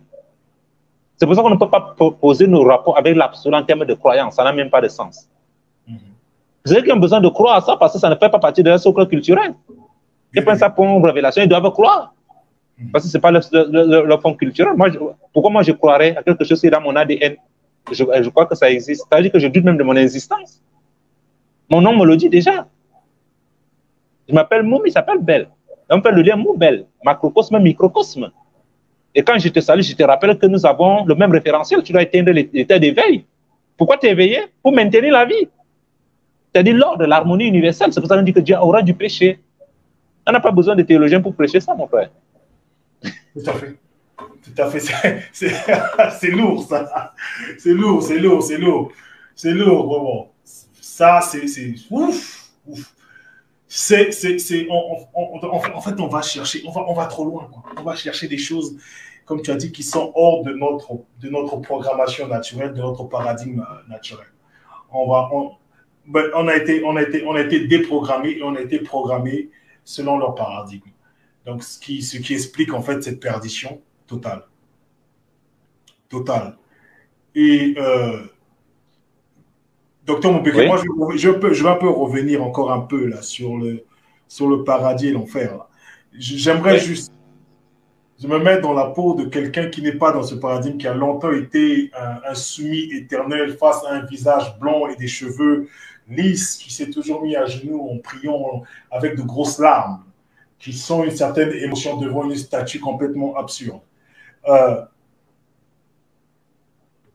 C'est pour ça qu'on ne peut pas poser nos rapports avec l'absolu en termes de croyance. Ça n'a même pas de sens. Vous savez qu'ils ont besoin de croire à ça parce que ça ne fait pas partie de leur socle culturel. Ils prennent ça pour une révélation, ils doivent croire. Parce que ce n'est pas leur fond culturel. Pourquoi moi je croirais à quelque chose qui est dans mon ADN? Je crois que ça existe. C'est-à-dire que je doute même de mon existence. Mon nom me le dit déjà. Je m'appelle Moum, il s'appelle Belle. On peut le lire Mou Belle, macrocosme, microcosme. Et quand je te salue, je te rappelle que nous avons le même référentiel. Tu dois éteindre l'état d'éveil. Pourquoi tu es éveillé? Pour maintenir la vie. C'est-à-dire lors de l'harmonie universelle. C'est pour ça qu'on dit que Dieu aura du péché. On n'a pas besoin de théologiens pour prêcher ça, mon frère. Tout à fait. Tout à fait. C'est lourd, ça. C'est lourd, c'est lourd, c'est lourd. C'est lourd, vraiment. Ça, c'est ouf, ouf. En fait, on va chercher, on va trop loin, quoi. On va chercher des choses, comme tu as dit, qui sont hors de notre programmation naturelle, de notre paradigme naturel. On a été déprogrammés et on a été programmés selon leur paradigme. Donc, ce qui explique en fait cette perdition totale. Totale. Et docteur Moupeke, oui. Moi, je vais un peu revenir encore un peu là, sur le paradis et l'enfer. J'aimerais juste me mettre dans la peau de quelqu'un qui n'est pas dans ce paradigme, qui a longtemps été un soumis éternel face à un visage blanc et des cheveux lisses, qui s'est toujours mis à genoux en priant avec de grosses larmes, qui sont une certaine émotion devant une statue complètement absurde.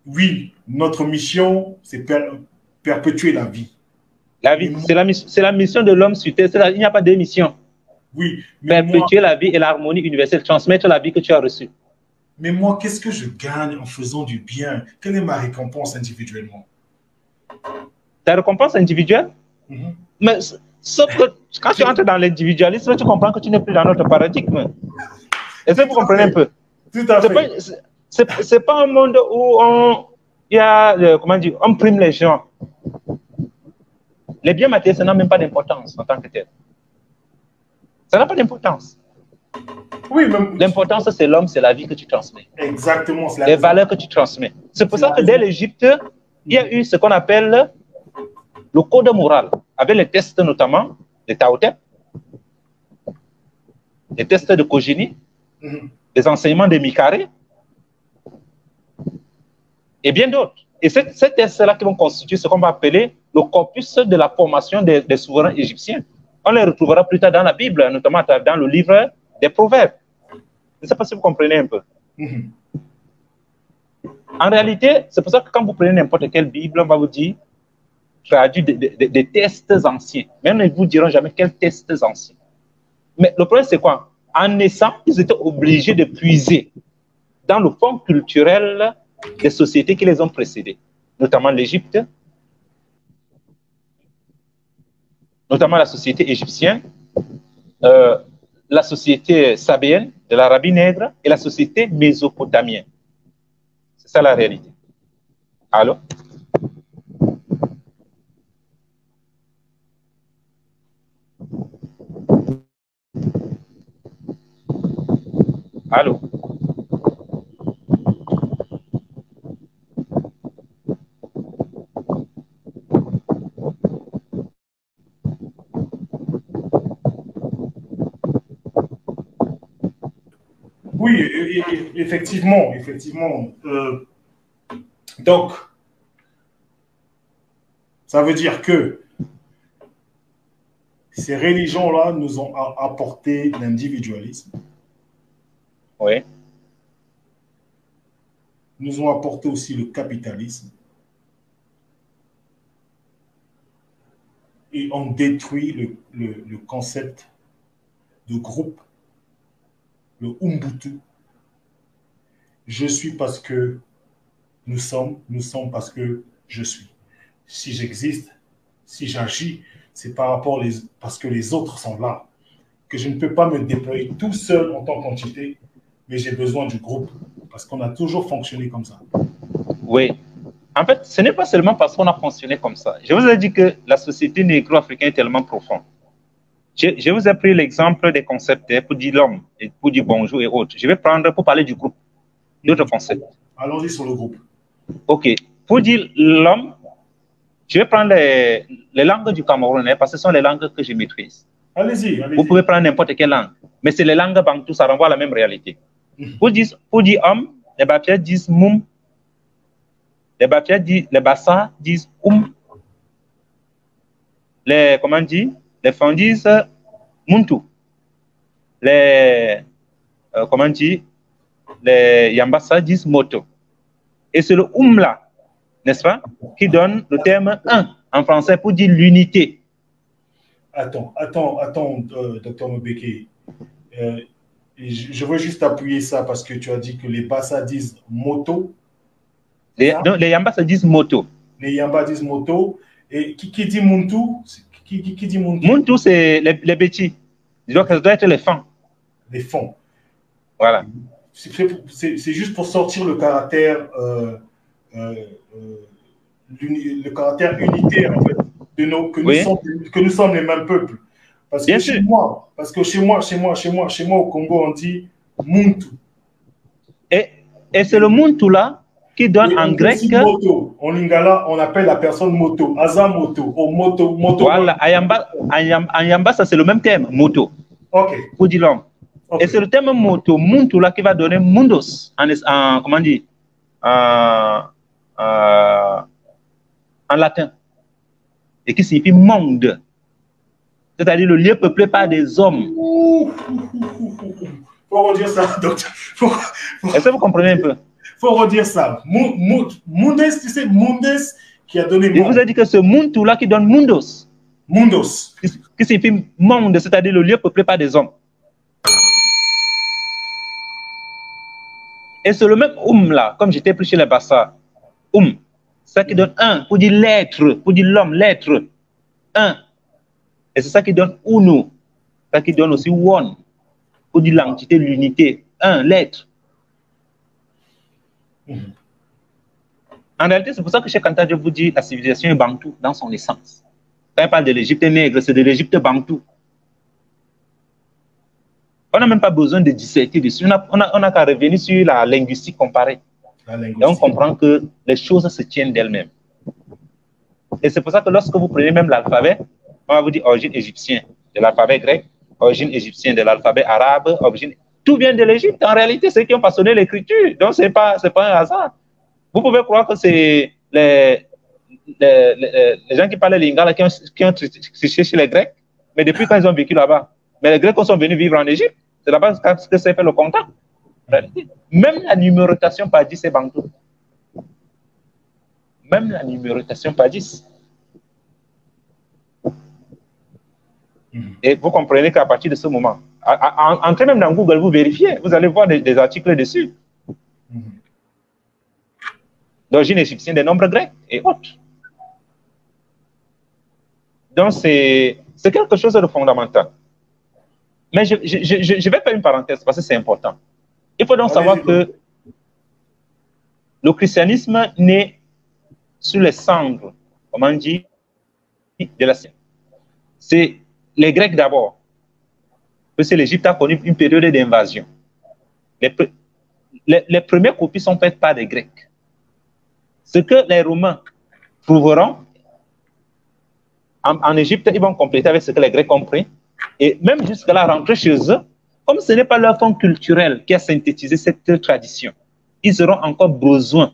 Oui, notre mission, c'est perpétuer la vie. La vie, c'est la mission de l'homme sur Terre. Il n'y a pas de mission. Oui. Perpétuer la vie et l'harmonie universelle, transmettre la vie que tu as reçue. Mais moi, qu'est-ce que je gagne en faisant du bien? Quelle est ma récompense individuellement? Ta récompense individuelle? Mais sauf que quand tu entres dans l'individualisme, tu comprends que tu n'es plus dans notre paradigme. Est-ce que vous comprenez un peu? Tout à fait. C'est pas un monde où il y a, comment dire, on prime les gens. Les biens matériels, ça n'a même pas d'importance en tant que tel. Ça n'a pas d'importance. Oui, même... L'importance, c'est l'homme, c'est la vie que tu transmets. Exactement. Les valeurs que tu transmets. C'est pour ça que dès l'Égypte, il y a eu ce qu'on appelle le code moral, avec les tests notamment, les Taotep, les tests de Kojini, les enseignements de Mikare, et bien d'autres. Et ces tests-là qui vont constituer ce qu'on va appeler le corpus de la formation des souverains égyptiens. On les retrouvera plus tard dans la Bible, notamment dans le livre des Proverbes. Je ne sais pas si vous comprenez un peu. En réalité, c'est pour ça que quand vous prenez n'importe quelle Bible, on va vous dire traduit des tests anciens. Même ils ne vous diront jamais quels tests anciens. Mais le problème, c'est quoi? En naissant, ils étaient obligés de puiser dans le fond culturel des sociétés qui les ont précédées, notamment l'Égypte, notamment la société égyptienne, la société sabéenne de l'Arabie nègre et la société mésopotamienne. C'est ça la réalité. Allô? Allô? Oui, effectivement. Donc, ça veut dire que ces religions-là nous ont apporté l'individualisme. Oui. Nous ont apporté aussi le capitalisme. Et ont détruit le concept de groupe, le Ubuntu. Je suis parce que nous sommes parce que je suis. Si j'existe, si j'agis, c'est par rapport parce que les autres sont là. Que je ne peux pas me déployer tout seul en tant qu'entité, mais j'ai besoin du groupe. Parce qu'on a toujours fonctionné comme ça. Oui. En fait, ce n'est pas seulement parce qu'on a fonctionné comme ça. Je vous ai dit que la société négro-africaine est tellement profonde. Je vous ai pris l'exemple des concepts pour dire l'homme, et pour dire bonjour et autres. Je vais prendre pour parler du groupe, d'autres concepts. Allons-y sur le groupe. OK. Pour dire l'homme, je vais prendre les langues du Camerounais parce que ce sont les langues que je maîtrise. Allez-y. Vous pouvez prendre n'importe quelle langue, mais c'est les langues bantou, ça renvoie à la même réalité. Pour dire homme, les Bapiais disent moum, les Bassa disent les, comment dire, les Fons disent muntu, les, comment dire, les Yambassa disent moto. Et c'est le là, n'est-ce pas, qui donne le terme un en français pour dire l'unité. Attends, docteur Mobeke. Je veux juste appuyer ça parce que tu as dit que les Bassa disent moto. Les Yambassa disent moto. Les Yamba disent moto. Et qui dit muntu? Qui dit muntu? Muntu, c'est les petits. Donc, ça doit être les fonds. Les fonds. Voilà. C'est juste pour sortir le caractère, le caractère unitaire, en fait, que nous sommes les mêmes peuples. Parce que chez moi, au Congo, on dit muntu. Et c'est le muntu là qui donne en grec. Moto. En lingala, on appelle la personne moto. Aza moto. Ou moto. Voilà. En Yamba, ça c'est le même terme, moto. Ok. Pour dire l'homme. Okay. Et c'est le terme moto, muntu là qui va donner mundos en comment dire, en latin. Et qui signifie monde. C'est-à-dire le lieu peuplé par des hommes. Faut redire ça, docteur. Est-ce que vous comprenez un peu? Faut redire ça. Mundes, tu sais, Mundes qui a donné monde. Il vous a dit que ce muntu là qui donne mundos. Mundos. Qui signifie monde, c'est-à-dire le lieu peuplé par des hommes. Et c'est le même là, comme j'étais plus chez les Bassa. Ça qui donne un, pour dire l'être, pour dire l'homme, l'être. Un. Et c'est ça qui donne Uno, ça qui donne aussi One, pour dire l'entité, l'unité, un, l'être. En réalité, c'est pour ça que Cheikh Anta Diop vous dit la civilisation est bantou dans son essence. Quand il parle de l'Égypte nègre, c'est de l'Égypte bantou. On n'a même pas besoin de disserter dessus. On a qu'à revenir sur la linguistique comparée. Et on comprend que les choses se tiennent d'elles-mêmes. Et c'est pour ça que lorsque vous prenez même l'alphabet, on va vous dire origine égyptienne de l'alphabet grec, origine égyptienne de l'alphabet arabe, origine... Tout vient de l'Égypte. En réalité, c'est eux qui ont façonné l'écriture. Donc, ce n'est pas un hasard. Vous pouvez croire que c'est les gens qui parlent lingala qui ont triché chez les Grecs, mais depuis quand ils ont vécu là-bas. Mais les Grecs sont venus vivre en Égypte. C'est là-bas que s'est fait le contact. Même la numérotation par 10 est bantou. Même la numérotation par 10. Et vous comprenez qu'à partir de ce moment, entrez même dans Google, vous vérifiez, vous allez voir des articles dessus. D'origine égyptienne, des nombres grecs et autres. Donc, c'est quelque chose de fondamental. Mais je vais faire une parenthèse parce que c'est important. Il faut donc savoir que le christianisme naît sur les cendres, comment on dit, de la science. C'est les Grecs d'abord. Parce que l'Égypte a connu une période d'invasion. Les premières copies sont faites par des Grecs. Ce que les Romains trouveront en Égypte, ils vont compléter avec ce que les Grecs ont pris. Et même jusqu'à là, rentrer chez eux, comme ce n'est pas leur fond culturel qui a synthétisé cette tradition, ils auront encore besoin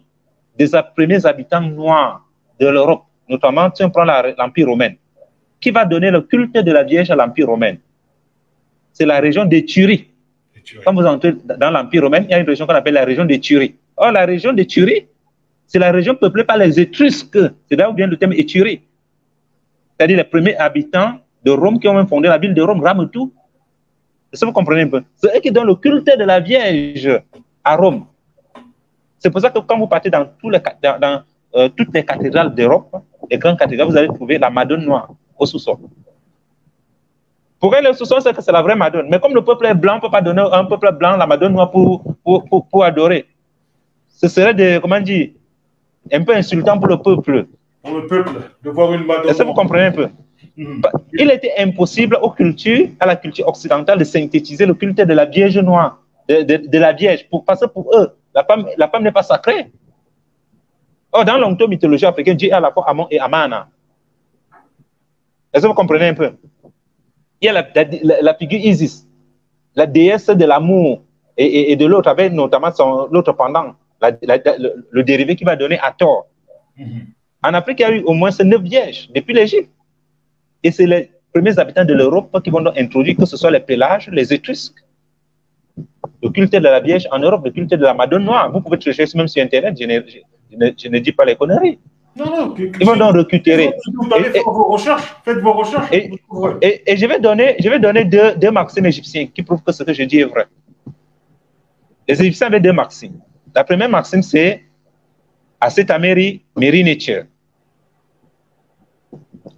des premiers habitants noirs de l'Europe, notamment si on prend l'Empire romain, qui va donner le culte de la Vierge à l'Empire romain. C'est la région d'Éthurie. Quand vous entrez dans l'Empire romain, il y a une région qu'on appelle la région d'Éthurie. Or, la région d'Éthurie, c'est la région peuplée par les Étrusques. C'est là où vient le terme Éthurie. C'est-à-dire les premiers habitants de Rome qui ont même fondé la ville de Rome, Rametou. Est-ce que vous comprenez un peu? C'est eux qui donnent le culte de la Vierge à Rome. C'est pour ça que quand vous partez dans toutes les cathédrales d'Europe, les grandes cathédrales, vous allez trouver la Madone noire au sous-sol. Pour elle, le sous-sol, c'est que c'est la vraie Madone. Mais comme le peuple est blanc, on ne peut pas donner à un peuple blanc la Madone noire pour adorer. Ce serait, comment dire, un peu insultant pour le peuple. Pour le peuple, de voir une Madone. Est-ce que vous comprenez un peu? Il était impossible à la culture occidentale de synthétiser le culte de la Vierge noire, de la Vierge, parce que pour eux, la femme n'est pas sacrée. Or, dans l'ontomythologie africaine, Dieu est à la fois Amon et Amana. Est-ce que vous comprenez un peu? Il y a la figure Isis, la déesse de l'amour, et de l'autre, avec notamment l'autre pendant, le dérivé qui va donner Hathor. En Afrique, il y a eu au moins 9 vierges depuis l'Égypte. Et c'est les premiers habitants de l'Europe qui vont donc introduire, que ce soit les Pélages, les Étrusques. Le culte de la Vierge en Europe, le culte de la Madone noire. Vous pouvez chercher même sur Internet, je ne dis pas les conneries. Non, ils vont donc récupérer. Faites vos recherches. Et je vais donner deux maximes égyptiens qui prouvent que ce que je dis est vrai. Les Égyptiens avaient 2 maximes. La première maxime, c'est Aseta Meri, Meri Nature.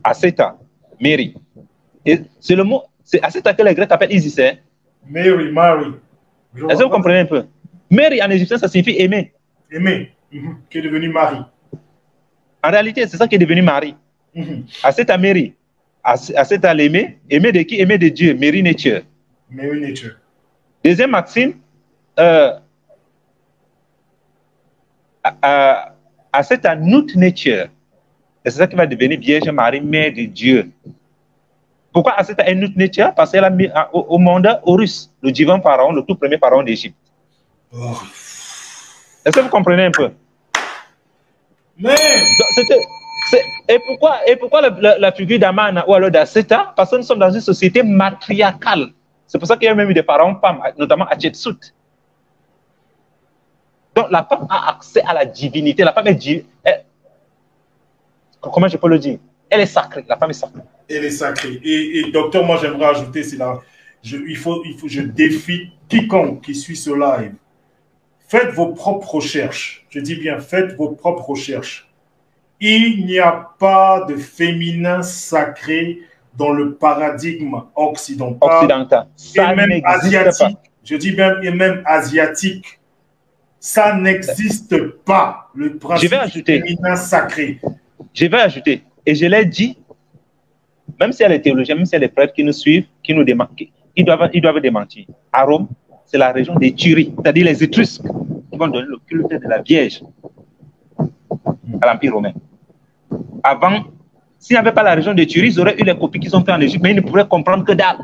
Aseta, Meri. Et c'est le mot, c'est Aseta que les Grecs appellent Isis. Hein? Mary. Est-ce que vous comprenez un peu? Meri en égyptien, ça signifie aimer. Aimer, qui est devenu Marie. En réalité, c'est ça qui est devenu Marie. Aseta Meri. Aseta l'aimer. Aimer de qui? Aimer de Dieu. Meri Nature. Meri Nature. Deuxième maxime, Aseta Nut Nature. Et c'est ça qui va devenir Vierge Marie, Mère de Dieu. Pourquoi Aseta est Nut Nature? Parce qu'elle a mis au monde Horus, le divin pharaon, le tout premier pharaon d'Égypte. Oh. Est-ce que vous comprenez un peu? Mais... Et pourquoi la figure d'Amana ou alors d'Aseta? Parce que nous sommes dans une société matriarcale. C'est pour ça qu'il y a même eu des pharaons femmes, notamment Hatshepsut. Donc la femme a accès à la divinité. La femme est comment je peux le dire? Elle est sacrée. La femme est sacrée. Elle est sacrée. Et docteur, moi j'aimerais ajouter, c'est là, je défie quiconque qui suit ce live. Faites vos propres recherches. Je dis bien, faites vos propres recherches. Il n'y a pas de féminin sacré dans le paradigme occidental, Ça et même asiatique. Je dis même, et même asiatique. Ça n'existe pas, le principe féminin sacré. Je vais ajouter, et je l'ai dit, même s'il y a les théologiens, même s'il y a les prêtres qui nous suivent, qui nous démentent, ils doivent démentir. À Rome, c'est la région des Turies, c'est-à-dire les Étrusques, qui vont donner le culte de la Vierge à l'Empire romain. Avant, s'il n'y avait pas la région des Turies, ils auraient eu les copies qu'ils ont fait en Égypte, mais ils ne pourraient comprendre que dalle.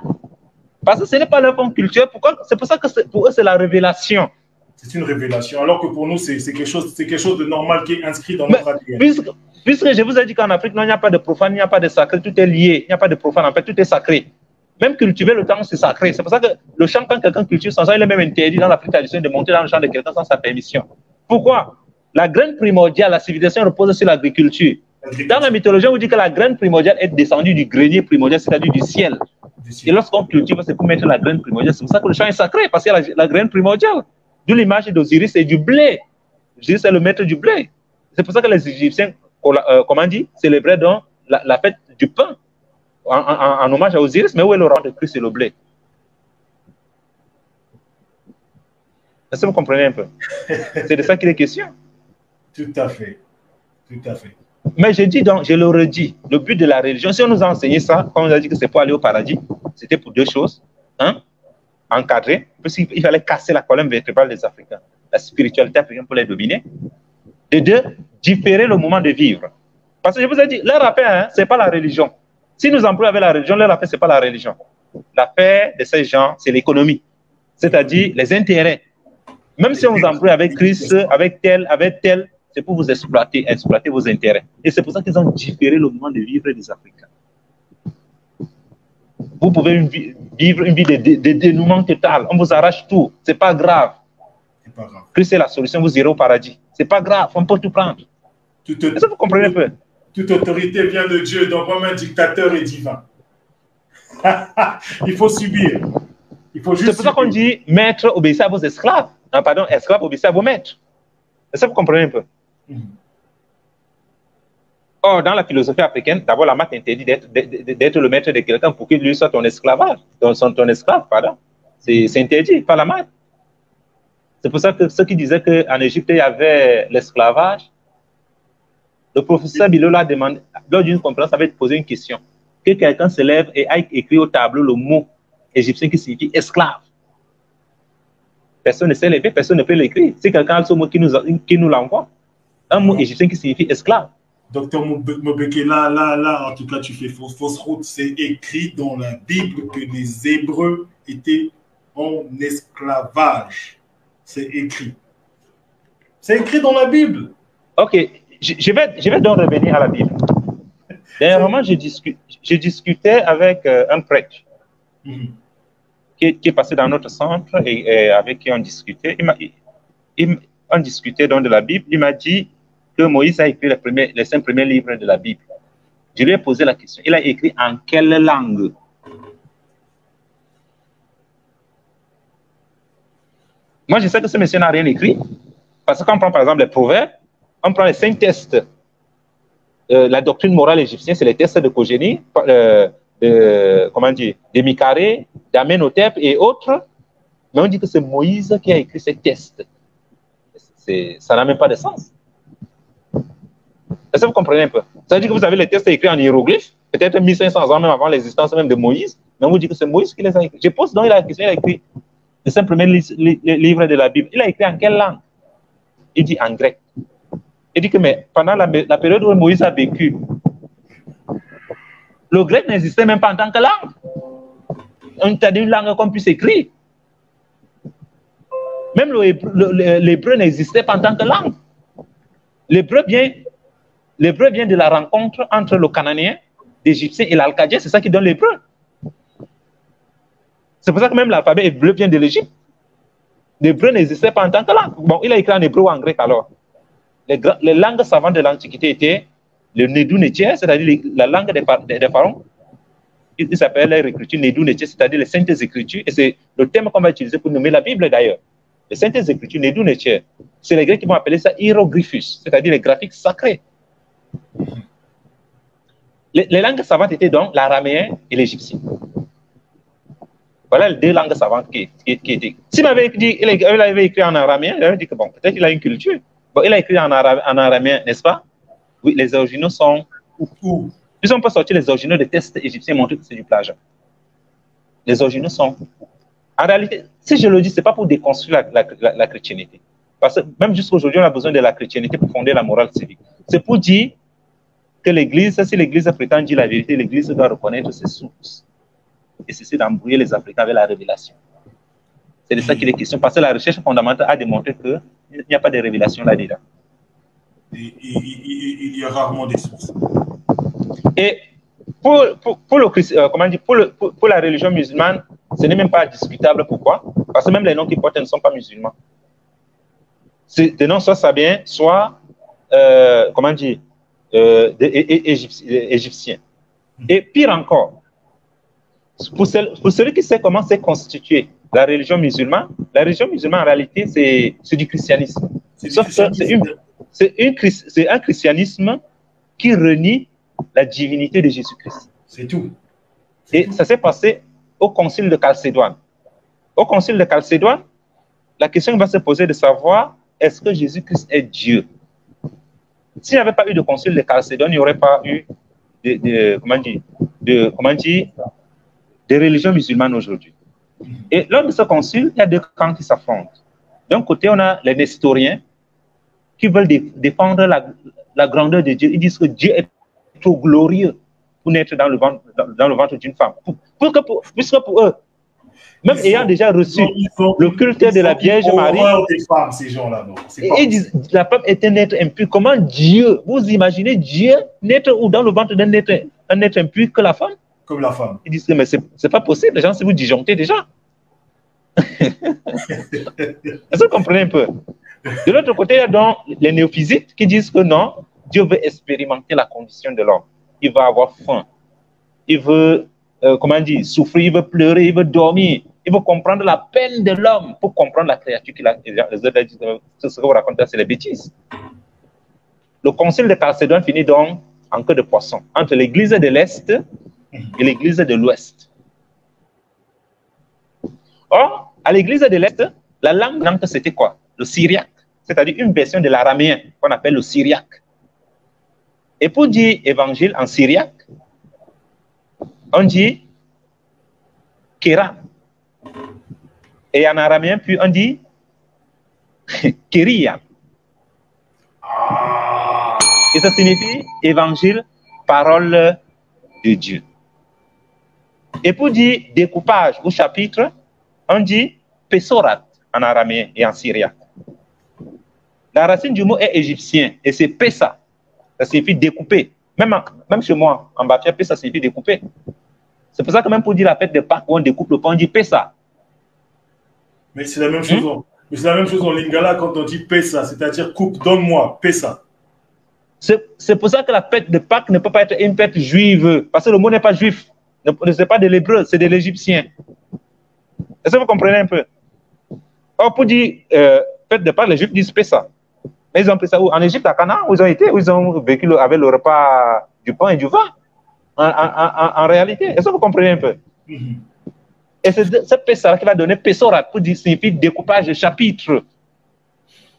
Parce que ce n'est pas leur fond culturel. C'est pour ça que pour eux, c'est la révélation. C'est une révélation, alors que pour nous, c'est quelque chose de normal qui est inscrit dans notre ADN. Puisque je vous ai dit qu'en Afrique, non, il n'y a pas de profane, il n'y a pas de sacré, tout est lié. Il n'y a pas de profane, en fait, tout est sacré. Même cultiver le temps, c'est sacré. C'est pour ça que le champ, quand quelqu'un cultive son champ, il est même interdit dans l'Afrique traditionnelle de monter dans le champ de quelqu'un sans sa permission. Pourquoi? La graine primordiale, la civilisation repose sur l'agriculture. Dans la mythologie, on vous dit que la graine primordiale est descendue du grenier primordial, c'est-à-dire du ciel. Et lorsqu'on cultive, c'est pour mettre la graine primordiale. C'est pour ça que le champ est sacré, parce qu'il y a la graine primordiale. D'où l'image d'Osiris, c'est du blé. Osiris, c'est le maître du blé. C'est pour ça que les Égyptiens, comment dit, célébraient donc la fête du pain en hommage à Osiris. Mais où est le rang de Christ et le blé? Est-ce que vous comprenez un peu? C'est de ça qu'il est question. Tout à fait. Tout à fait. Mais je dis donc, je le redis, le but de la religion, si on nous a enseigné ça, quand on a dit que c'est pour aller au paradis, c'était pour deux choses. Un, encadrer, parce qu'il fallait casser la colonne vertébrale des Africains, la spiritualité africaine pour les dominer. Et deux, différer le moment de vivre. Parce que je vous ai dit, leur affaire, hein, ce n'est pas la religion. Si nous employons avec la religion, leur affaire, ce n'est pas la religion. L'affaire de ces gens, c'est l'économie, c'est-à-dire les intérêts. Même si on vous emploie avec Christ, avec tel, c'est pour vous exploiter vos intérêts. Et c'est pour ça qu'ils ont différé le moment de vivre des Africains. Vous pouvez vivre une vie de dénouement total. On vous arrache tout. Ce n'est pas grave. Christ est la solution, vous irez au paradis. Ce n'est pas grave, on peut tout prendre. Est-ce que vous comprenez un peu? Toute autorité vient de Dieu, donc même un dictateur est divin. Il faut subir. C'est pour ça qu'on dit, maître, obéissez à vos esclaves. Ah, pardon, esclaves, obéissez à vos maîtres. Est-ce que vous comprenez un peu? Or, dans la philosophie africaine, d'abord, la maths interdit d'être le maître de quelqu'un pour qu'il lui soit ton esclavage. Ton esclave, pardon. C'est interdit par la maths. C'est pour ça que ceux qui disaient qu'en Égypte, il y avait l'esclavage, le professeur Bilolo a demandé, lors d'une conférence, avait posé une question. Que quelqu'un se lève et aille écrire au tableau le mot égyptien qui signifie esclave. Personne ne sait l'écrire, personne ne peut l'écrire. Si quelqu'un a ce mot qui nous l'envoie, un mot égyptien qui signifie esclave. Docteur Mobeke, là, en tout cas, tu fais fausse route. C'est écrit dans la Bible que les Hébreux étaient en esclavage. C'est écrit. C'est écrit dans la Bible. Ok, je vais donc revenir à la Bible. Dernièrement, je discutais avec un prêtre qui est passé dans notre centre et avec qui on discutait. On discutait donc de la Bible. Il m'a dit que Moïse a écrit les 5 premiers livres de la Bible. Je lui ai posé la question. Il a écrit en quelle langue? Moi, je sais que ce monsieur n'a rien écrit. Parce qu'on prend par exemple les proverbes, on prend les 5 tests. La doctrine morale égyptienne, c'est les tests de Cogénie, de Micaré, d'Amenhotep et autres. Mais on dit que c'est Moïse qui a écrit ces tests. Ça n'a même pas de sens. Est-ce que vous comprenez un peu? Ça veut dire que vous avez les tests écrits en hiéroglyphes, peut-être 1500 ans même avant l'existence même de Moïse, mais on vous dit que c'est Moïse qui les a écrits. Je pose donc la question, il a écrit les 5 premiers livres de la Bible. Il a écrit en quelle langue? Il dit en grec. Il dit que mais pendant la période où Moïse a vécu, le grec n'existait même pas en tant que langue. On t'a dit une langue qu'on puisse écrire. Même l'hébreu n'existait pas en tant que langue. L'hébreu vient de la rencontre entre le cananéen, l'Égyptien et l'alcadien. C'est ça qui donne l'hébreu. C'est pour ça que même l'alphabet hébreu vient de l'Égypte. L'hébreu n'existait pas en tant que langue. Bon, il a écrit en hébreu ou en grec alors. Les langues savantes de l'Antiquité étaient le Nédou-Nétier, c'est-à-dire la langue des pharaons. Il s'appelle l'écriture Nédou-Nétier, c'est-à-dire les saintes écritures. Et c'est le terme qu'on va utiliser pour nommer la Bible d'ailleurs. Les saintes écritures Nédou-Nétier. C'est les Grecs qui vont appeler ça hiéroglyphus, c'est-à-dire les graphiques sacrés. Les langues savantes étaient donc l'araméen et l'égyptien. Voilà les deux langues savantes qui étaient. S'il m'avait dit, il avait écrit en araméen, j'aurais dit que bon, peut-être qu'il a une culture. Bon, il a écrit en araméen, n'est-ce pas? Oui, les originaux sont où? Ils n'ont pas sorti les originaux des tests égyptiens montrent que c'est du plagiat. Les originaux sont où? En réalité, si je le dis, ce n'est pas pour déconstruire la chrétienté. Parce que même jusqu'à aujourd'hui, on a besoin de la chrétienté pour fonder la morale civique. C'est pour dire que l'Église, si l'Église prétend dire la vérité, l'Église doit reconnaître ses sources et cesser d'embrouiller les Africains avec la révélation. C'est de ça qu'il est question, parce que la recherche fondamentale a démontré qu'il n'y a pas de révélation là-dedans. Il y a rarement des sources. Et pour la religion musulmane, ce n'est même pas discutable. Pourquoi? Parce que même les noms qu'ils portent ne sont pas musulmans. Des noms soit sabiens, soit, égyptiens. Et pire encore, pour celui qui sait comment s'est constituée la religion musulmane en réalité, c'est du christianisme. Sauf que c'est un christianisme qui renie la divinité de Jésus-Christ. C'est tout. Et ça s'est passé au concile de Chalcédoine. Au concile de Chalcédoine, la question va se poser de savoir est-ce que Jésus-Christ est Dieu? S'il n'y avait pas eu de concile de Chalcédoine, il n'y aurait pas eu de religion musulmane aujourd'hui. Et lors de ce concile, il y a deux camps qui s'affrontent. D'un côté, on a les nestoriens qui veulent défendre la grandeur de Dieu. Ils disent que Dieu est trop glorieux pour naître dans le ventre d'une femme. Puisque pour eux, même ayant déjà reçu le culte de la Vierge Marie, des femmes, ces gens-là, ils disent la femme est un être impur. Comment Dieu, vous imaginez Dieu naître ou dans le ventre d'un être impur que la femme? Comme la femme. Ils disent que mais c'est pas possible, les gens, si vous disjonctez déjà. Est-ce que vous comprenez un peu? De l'autre côté, il y a donc les néophysites qui disent que non, Dieu veut expérimenter la condition de l'homme. Il va avoir faim. Il veut, souffrir, il veut pleurer, il veut dormir. Il veut comprendre la peine de l'homme pour comprendre la créature qu'il a. Les autres disent ce que vous racontez, c'est les bêtises. Le concile de Chalcédoine finit donc en queue de poisson entre l'église de l'Est et l'église de l'Ouest. Or, à l'église de l'Est, la langue c'était quoi? Le syriaque, c'est-à-dire une version de l'araméen qu'on appelle le syriaque. Et pour dire évangile en syriaque, on dit kéra. Et en araméen, puis on dit kéria. Et ça signifie évangile, parole de Dieu. Et pour dire découpage ou chapitre, on dit pesorat en araméen et en syriaque. La racine du mot est égyptien et c'est pesa. Ça signifie découper. Même chez moi, en bafia, pesa signifie découper. C'est pour ça que même pour dire la fête de Pâques, où on découpe le pain, on dit pesa. Mais c'est la même chose. C'est la même chose en lingala quand on dit pesa, c'est-à-dire coupe, donne-moi, pesa. C'est pour ça que la fête de Pâques ne peut pas être une fête juive, parce que le mot n'est pas juif. Ce n'est pas de l'hébreu, c'est de l'égyptien. Est-ce que vous comprenez un peu? Or, pour dire fête de Pâques, les juifs disent pesa. Mais ils ont pris ça où? En Égypte, à Canaan, où ils ont été, où ils ont vécu avec le repas du pain et du vin. En réalité, est-ce que vous comprenez un peu? Et c'est ce pesa qui va donner pesorat pour dire signifie découpage de chapitre.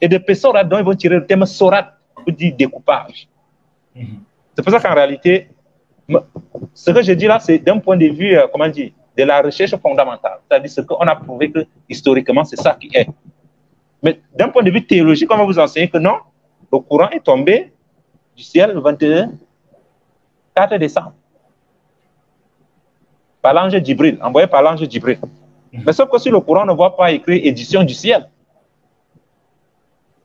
Et de pesorat, donc ils vont tirer le terme sorat pour dire découpage. C'est pour ça qu'en réalité, ce que je dis là, c'est d'un point de vue, de la recherche fondamentale. C'est-à-dire ce qu'on a prouvé que historiquement, c'est ça qui est. Mais d'un point de vue théologique, on va vous enseigner que non, le courant est tombé du ciel le 4 décembre. Par l'ange Djibril, envoyé par l'ange Djibril. Mais sauf que sur le courant, on ne voit pas écrit édition du ciel.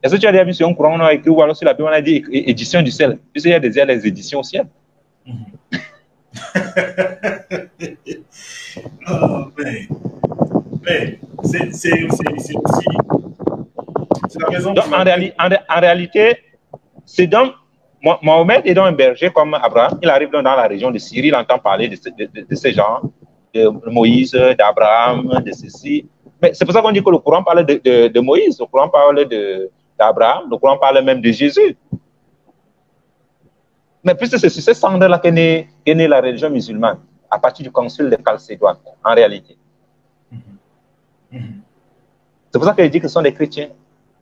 Est-ce que tu as déjà vu sur un courant, on a écrit, ou alors sur la Bible, on a dit édition du ciel? Puisqu'il y a déjà les éditions au ciel. Mais c'est aussi... C'est la raison. Donc, en réalité, c'est donc Mohamed est donc un berger comme Abraham. Il arrive dans la région de Syrie, il entend parler de ces gens, de Moïse, d'Abraham, de ceci. Mais c'est pour ça qu'on dit que le Coran parle de Moïse, le Coran parle d'Abraham, le Coran parle même de Jésus. Mais puisque c'est sur ces cendres-là qu'est née la religion musulmane, à partir du concile de Chalcédoine, en réalité. C'est pour ça que je dis que ce sont des chrétiens,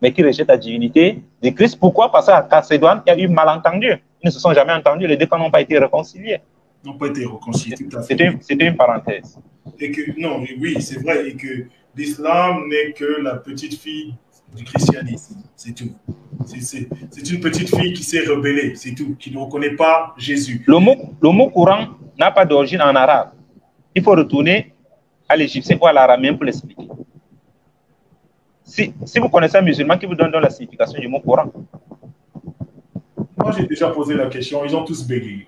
mais qui rejettent la divinité de Christ. Pourquoi? Parce qu'à Chalcédoine, il y a eu malentendu. Ils ne se sont jamais entendus, les deux camps n'ont pas été réconciliés. N'ont pas été réconciliés, tout à fait. C'était une parenthèse. Et que, non, oui, c'est vrai, et que l'islam n'est que la petite fille du christianisme, c'est tout. C'est une petite fille qui s'est rebellée, c'est tout, qui ne reconnaît pas Jésus. Le mot courant n'a pas d'origine en arabe. Il faut retourner à l'égyptien ou à l'araméen pour l'expliquer. Si vous connaissez un musulman qui vous donne la signification du mot courant. Moi, j'ai déjà posé la question, ils ont tous bégayé.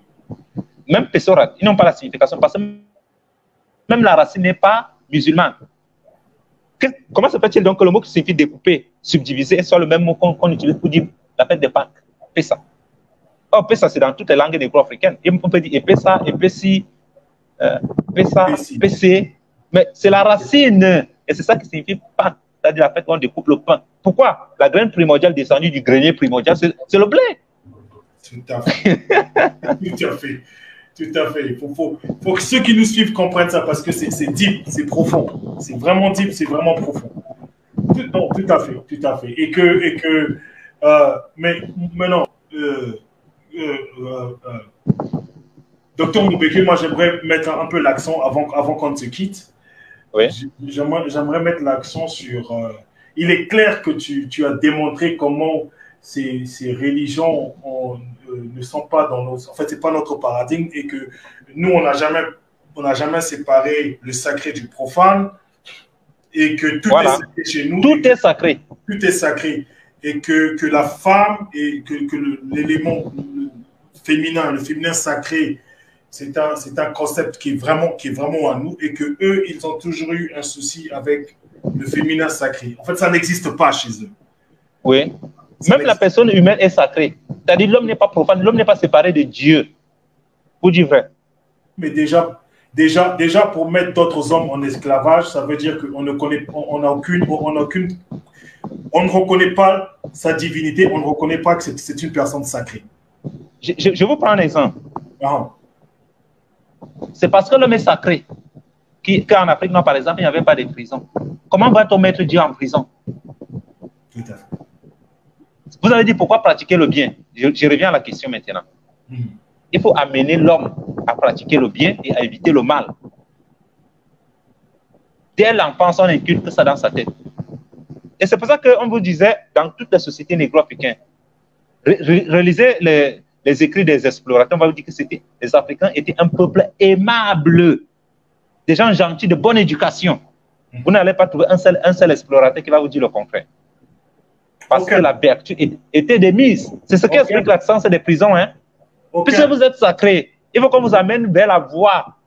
Même Pessorat, ils n'ont pas la signification parce que même la racine n'est pas musulmane. Comment se fait-il donc que le mot qui signifie découper, subdiviser, soit le même mot qu'on utilise pour dire la fête de Pâques? Pessa. Oh, Pessa, c'est dans toutes les langues négro-africaines. On peut dire Epessa, Epessi, Pessa, Pessé. Mais c'est la racine. Et c'est ça qui signifie Pâques. C'est-à-dire la fête où on découpe le pain. Pourquoi? La graine primordiale descendue du grenier primordial, c'est le blé. Tout à fait. Tout à fait. Tout à fait. Il faut que ceux qui nous suivent comprennent ça parce que c'est deep, c'est profond. C'est vraiment deep, c'est vraiment profond. Non, tout à fait, tout à fait. Mais maintenant, Docteur Moubeke, moi j'aimerais mettre un peu l'accent avant qu'on ne se quitte. Oui. J'aimerais mettre l'accent sur. Il est clair que tu as démontré comment ces religions ne sont pas dans nos. En fait, c'est pas notre paradigme et que nous, on n'a jamais séparé le sacré du profane et que tout est sacré chez nous. Tout est sacré. Tout est sacré. Et que la femme et que l'élément féminin, le féminin sacré, c'est un concept qui est vraiment à nous et que eux, ils ont toujours eu un souci avec le féminin sacré. En fait, ça n'existe pas chez eux. Oui. Même la personne humaine est sacrée. C'est-à-dire l'homme n'est pas profane, l'homme n'est pas séparé de Dieu. Pour dire vrai. Mais déjà pour mettre d'autres hommes en esclavage, ça veut dire qu'on ne connaît, on ne reconnaît pas sa divinité, on ne reconnaît pas que c'est une personne sacrée. Je vous prends un exemple. Ah. C'est parce que l'homme est sacré qu'en Afrique, non, par exemple, il n'y avait pas de prison. Comment va-t-on mettre Dieu en prison? Tout à fait. Vous avez dit pourquoi pratiquer le bien. Je reviens à la question maintenant. Il faut amener l'homme à pratiquer le bien et à éviter le mal. Dès l'enfance, on inculque ça dans sa tête. Et c'est pour ça qu'on vous disait, dans toutes les sociétés négro-africaines, relisez les écrits des explorateurs, on va vous dire que les Africains étaient un peuple aimable, des gens gentils, de bonne éducation. Vous n'allez pas trouver un seul explorateur qui va vous dire le contraire. Parce que la vertu était démise. C'est ce qui explique l'absence des prisons. Hein? Puisque vous êtes sacré, il faut qu'on vous amène vers la voie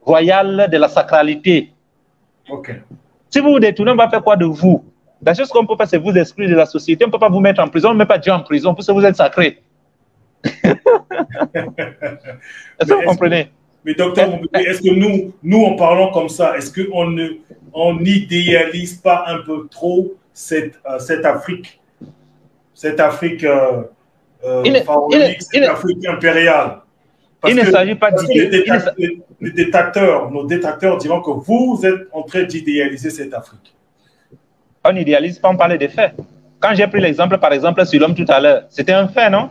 royale de la sacralité. Si vous vous détournez, on va faire quoi de vous? La chose qu'on peut faire, c'est vous exclure de la société. On ne peut pas vous mettre en prison, on ne met pas Dieu en prison, puisque vous êtes sacré. Est-ce que vous comprenez? Mais docteur, est-ce que nous en parlant comme ça, est-ce qu'on n'idéalise pas un peu trop cette Afrique pharaonique, cette Afrique impériale? Il ne s'agit pas d'idéaliser. Nos détracteurs diront que vous êtes en train d'idéaliser cette Afrique. On n'idéalise pas, on parle des faits. Quand j'ai pris l'exemple, par exemple, sur l'homme tout à l'heure, c'était un fait, non?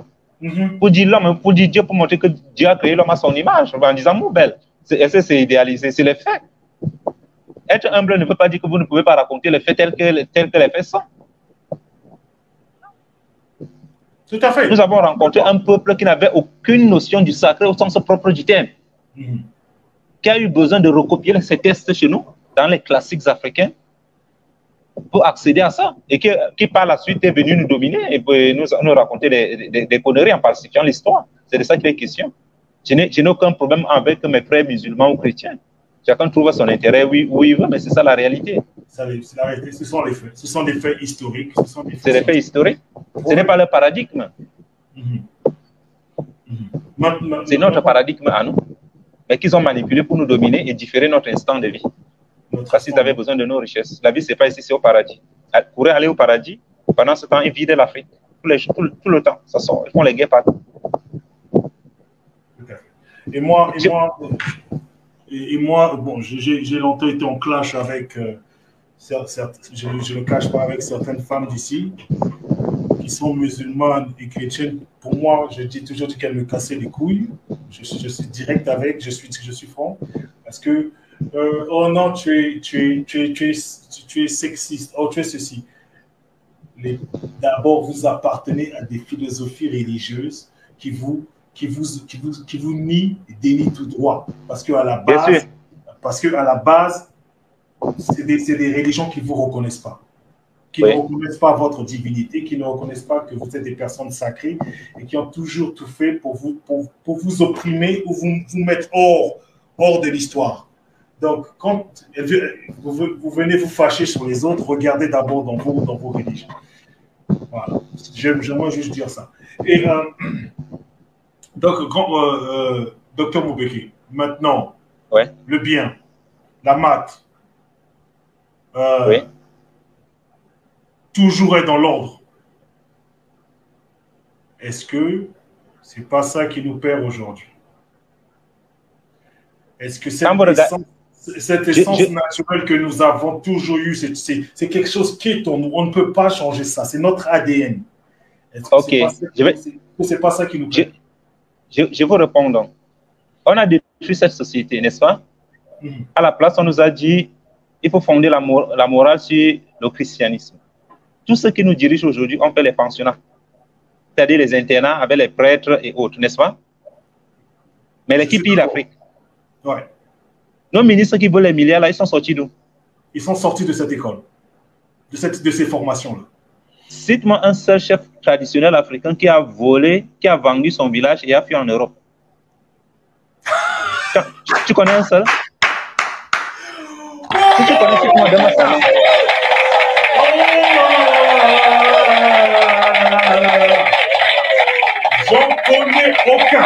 Pour dire l'homme, pour dire Dieu, pour montrer que Dieu a créé l'homme à son image, en disant Moubel. Est-ce que c'est idéalisé? C'est les faits. Être humble ne veut pas dire que vous ne pouvez pas raconter les faits tels que les faits sont. Tout à fait. Nous avons rencontré un peuple qui n'avait aucune notion du sacré au sens propre du terme, qui a eu besoin de recopier ces textes chez nous, dans les classiques africains, pour accéder à ça, et qui par la suite est venu nous dominer et nous raconter des conneries en falsifiant l'histoire. C'est de ça qu'il est question. Je n'ai aucun problème avec mes frères musulmans ou chrétiens. Chacun trouve son intérêt où il veut, mais c'est ça la réalité. C'est la réalité, ce sont les faits. Ce sont des faits historiques. C'est des faits historiques. Ce n'est pas leur paradigme. C'est notre paradigme à nous, mais qu'ils ont manipulé pour nous dominer et différer notre instant de vie. Parce qu'ils avaient besoin de nos richesses. La vie, ce n'est pas ici, c'est au paradis. Ils pourraient aller au paradis. Pendant ce temps, ils vident l'Afrique. Tout le temps, ça sort. Ils font les guerres partout. Et moi, bon, j'ai longtemps été en clash avec, je ne le cache pas, avec certaines femmes d'ici qui sont musulmanes et chrétiennes. Pour moi, je dis toujours qu'elles me cassaient les couilles. Je suis direct avec, je suis franc. Parce que, oh non, tu es sexiste, oh, tu es ceci. D'abord, vous appartenez à des philosophies religieuses qui vous nient et dénient tout droit. Parce qu'à la base, c'est des religions qui ne vous reconnaissent pas. Qui ne reconnaissent pas votre divinité, qui ne reconnaissent pas que vous êtes des personnes sacrées et qui ont toujours tout fait pour vous opprimer ou vous mettre hors de l'histoire. Donc, quand vous venez vous fâcher sur les autres, regardez d'abord dans vos religions. Voilà. J'aimerais juste dire ça. Et donc, Dr Moubeki, maintenant, le bien, la maths, toujours être dans l'ordre. Est-ce que c'est pas ça qui nous perd aujourd'hui? Est-ce que cette essence naturelle que nous avons toujours eue, c'est quelque chose qui est en nous? On ne peut pas changer ça. C'est notre ADN. Est-ce que c'est pas ça qui nous perd? Je vous réponds donc. On a détruit cette société, n'est-ce pas? À la place, on nous a dit il faut fonder la morale sur le christianisme. Tout ce qui nous dirige aujourd'hui, on fait les pensionnats. C'est-à-dire les internats avec les prêtres et autres, n'est-ce pas? Mais l'équipe pille l'Afrique. Ouais. Nos ministres qui veulent les milliards, là, ils sont sortis d'où? Ils sont sortis de cette école, de ces formations-là. Cite-moi un seul chef traditionnel africain qui a volé, qui a vendu son village et a fui en Europe. Tu connais un seul? Si tu connais, cite-moi demain salon. J'en connais aucun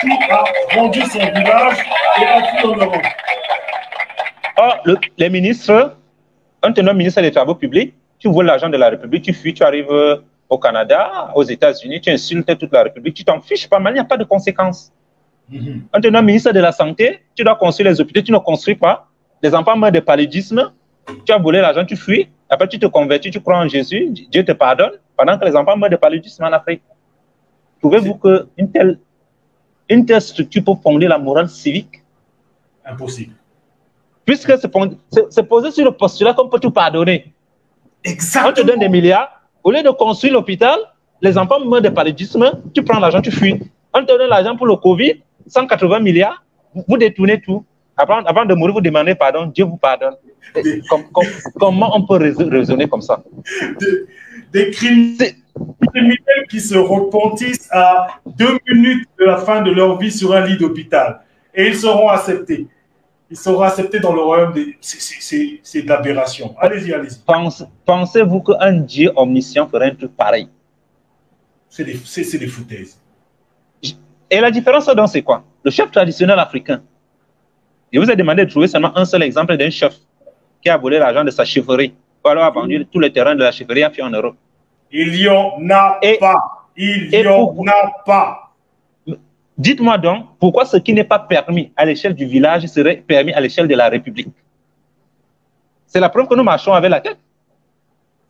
qui a vendu son village et a fui en Europe. Or, les ministres, un tenant ministre des Travaux publics, tu voles l'argent de la République, tu fuis, tu arrives au Canada, aux États-Unis, tu insultes toute la République, tu t'en fiches pas mal, il n'y a pas de conséquences. Un tenant ministre de la Santé, tu dois construire les hôpitaux, tu ne construis pas. Les enfants meurent de paludisme, tu as volé l'argent, tu fuis, après tu te convertis, tu crois en Jésus, Dieu te pardonne, pendant que les enfants meurent de paludisme en Afrique. Trouvez-vous qu'une telle structure peut fonder la morale civique? Impossible. Puisque c'est posé sur le postulat qu'on peut tout pardonner. Exactement. On te donne des milliards, au lieu de construire l'hôpital, les enfants meurent de paludisme, tu prends l'argent, tu fuis. On te donne l'argent pour le Covid, 180 milliards, vous détournez tout. Avant de mourir, vous demandez pardon, Dieu vous pardonne. Comment on peut raisonner comme ça? Des criminels qui se repentissent à 2 minutes de la fin de leur vie sur un lit d'hôpital. Et ils seront acceptés. Ils seront acceptés dans le royaume des... C'est de l'aberration. Allez-y, allez-y. Pensez-vous qu'un Dieu omniscient ferait un truc pareil? C'est des foutaises. Et la différence, donc, c'est quoi? Le chef traditionnel africain. Je vous ai demandé de trouver seulement un seul exemple d'un chef qui a volé l'argent de sa chefferie, ou alors a vendu tout le terrain de la chefferie à faire en Europe. Il n'y en a pas. Il n'y en a pas. Dites-moi donc, pourquoi ce qui n'est pas permis à l'échelle du village serait permis à l'échelle de la République? C'est la preuve que nous marchons avec la tête.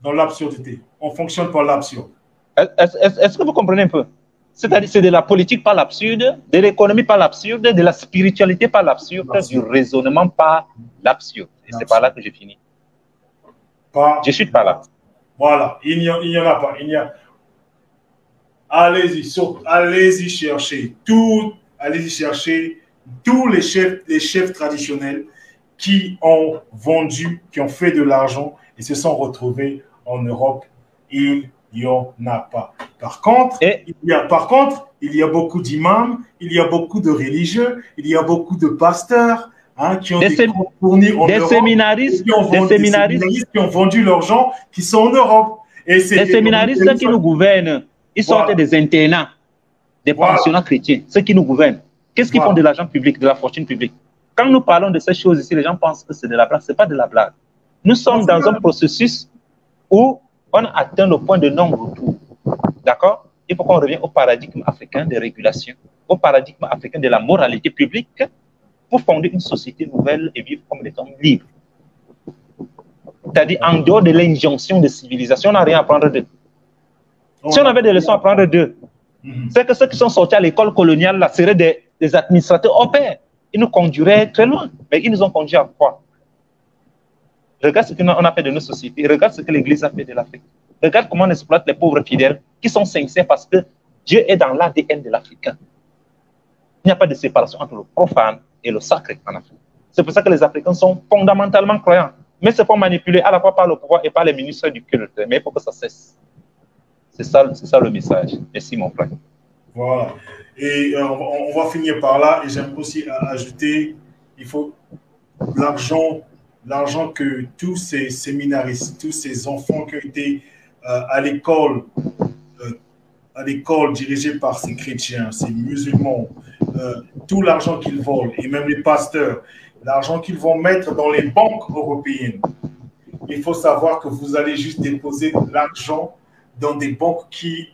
Dans l'absurdité. On fonctionne par l'absurde. Est-ce que vous comprenez un peu? C'est-à-dire c'est de la politique par l'absurde, de l'économie par l'absurde, de la spiritualité par l'absurde, du raisonnement par l'absurde. Et c'est par là que j'ai fini. Je suis par là. Voilà, il n'y en a pas. Allez-y chercher tous les chefs traditionnels qui ont vendu, qui ont fait de l'argent et se sont retrouvés en Europe. Il n'y en a pas. Par contre, il y a beaucoup d'imams, il y a beaucoup de religieux, il y a beaucoup de pasteurs qui ont des cours fournis en Europe, séminaristes, qui ont vendu leur gens, qui sont en Europe. Et les séminaristes qui nous gouvernent, ils sortent des internats, des pensionnats chrétiens, ceux qui nous gouvernent. Qu'est-ce qu'ils font de l'argent public, de la fortune publique? Quand nous parlons de ces choses ici, les gens pensent que c'est de la blague. Ce n'est pas de la blague. Nous sommes dans un processus où on a atteint le point de non-retour. D'accord? Il faut qu'on revienne au paradigme africain de régulation. au paradigme africain de la moralité publique pour fonder une société nouvelle et vivre comme des hommes libres. C'est-à-dire, en dehors de l'injonction de civilisation, on n'a rien à prendre d'eux. Si on avait des leçons à prendre d'eux, c'est que ceux qui sont sortis à l'école coloniale là, seraient des administrateurs au pair. Ils nous conduiraient très loin. Mais ils nous ont conduits à quoi? Regarde ce qu'on a fait de nos sociétés. Regarde ce que l'Église a fait de l'Afrique. Regarde comment on exploite les pauvres fidèles qui sont sincères parce que Dieu est dans l'ADN de l'Africain. Il n'y a pas de séparation entre le profane et le sacré en Afrique. C'est pour ça que les Africains sont fondamentalement croyants. Mais c'est pour manipuler à la fois par le pouvoir et par les ministres du culte. Mais il faut que ça cesse. C'est ça le message. Merci, mon frère. Voilà. Et on va finir par là. Et j'aimerais aussi ajouter, il faut l'argent que tous ces séminaristes, tous ces enfants qui ont été à l'école dirigée par ces chrétiens, ces musulmans, tout l'argent qu'ils volent, et même les pasteurs, l'argent qu'ils vont mettre dans les banques européennes. Il faut savoir que vous allez juste déposer l'argent dans des banques qui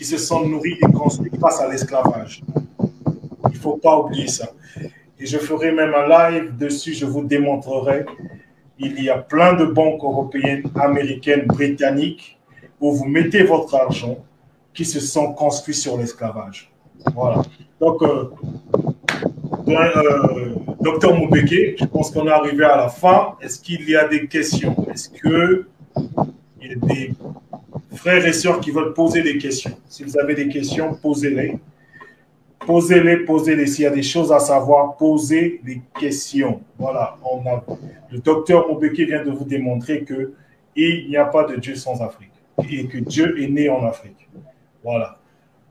se sont nourries et construites face à l'esclavage. Il ne faut pas oublier ça. Et je ferai même un live dessus, je vous démontrerai. Il y a plein de banques européennes, américaines, britanniques, où vous mettez votre argent qui se sont construits sur l'esclavage. Voilà. Donc, Docteur Moubeke, je pense qu'on est arrivé à la fin. Est-ce qu'il y a des questions? Est-ce qu'il y a des frères et sœurs qui veulent poser des questions? Si vous avez des questions, posez-les. Posez-les. S'il y a des choses à savoir, posez des questions. Voilà. Le docteur Moubeke vient de vous démontrer qu'il n'y a pas de Dieu sans Afrique et que Dieu est né en Afrique. Voilà.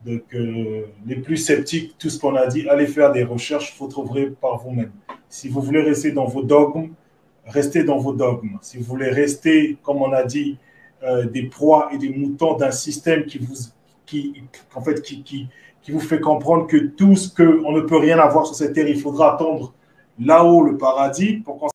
Donc, les plus sceptiques, tout ce qu'on a dit, allez faire des recherches, vous trouverez par vous-même. Si vous voulez rester dans vos dogmes, restez dans vos dogmes. Si vous voulez rester, comme on a dit, des proies et des moutons d'un système qui vous fait comprendre que tout ce qu'on ne peut rien avoir sur cette terre, il faudra attendre là-haut le paradis pour qu'on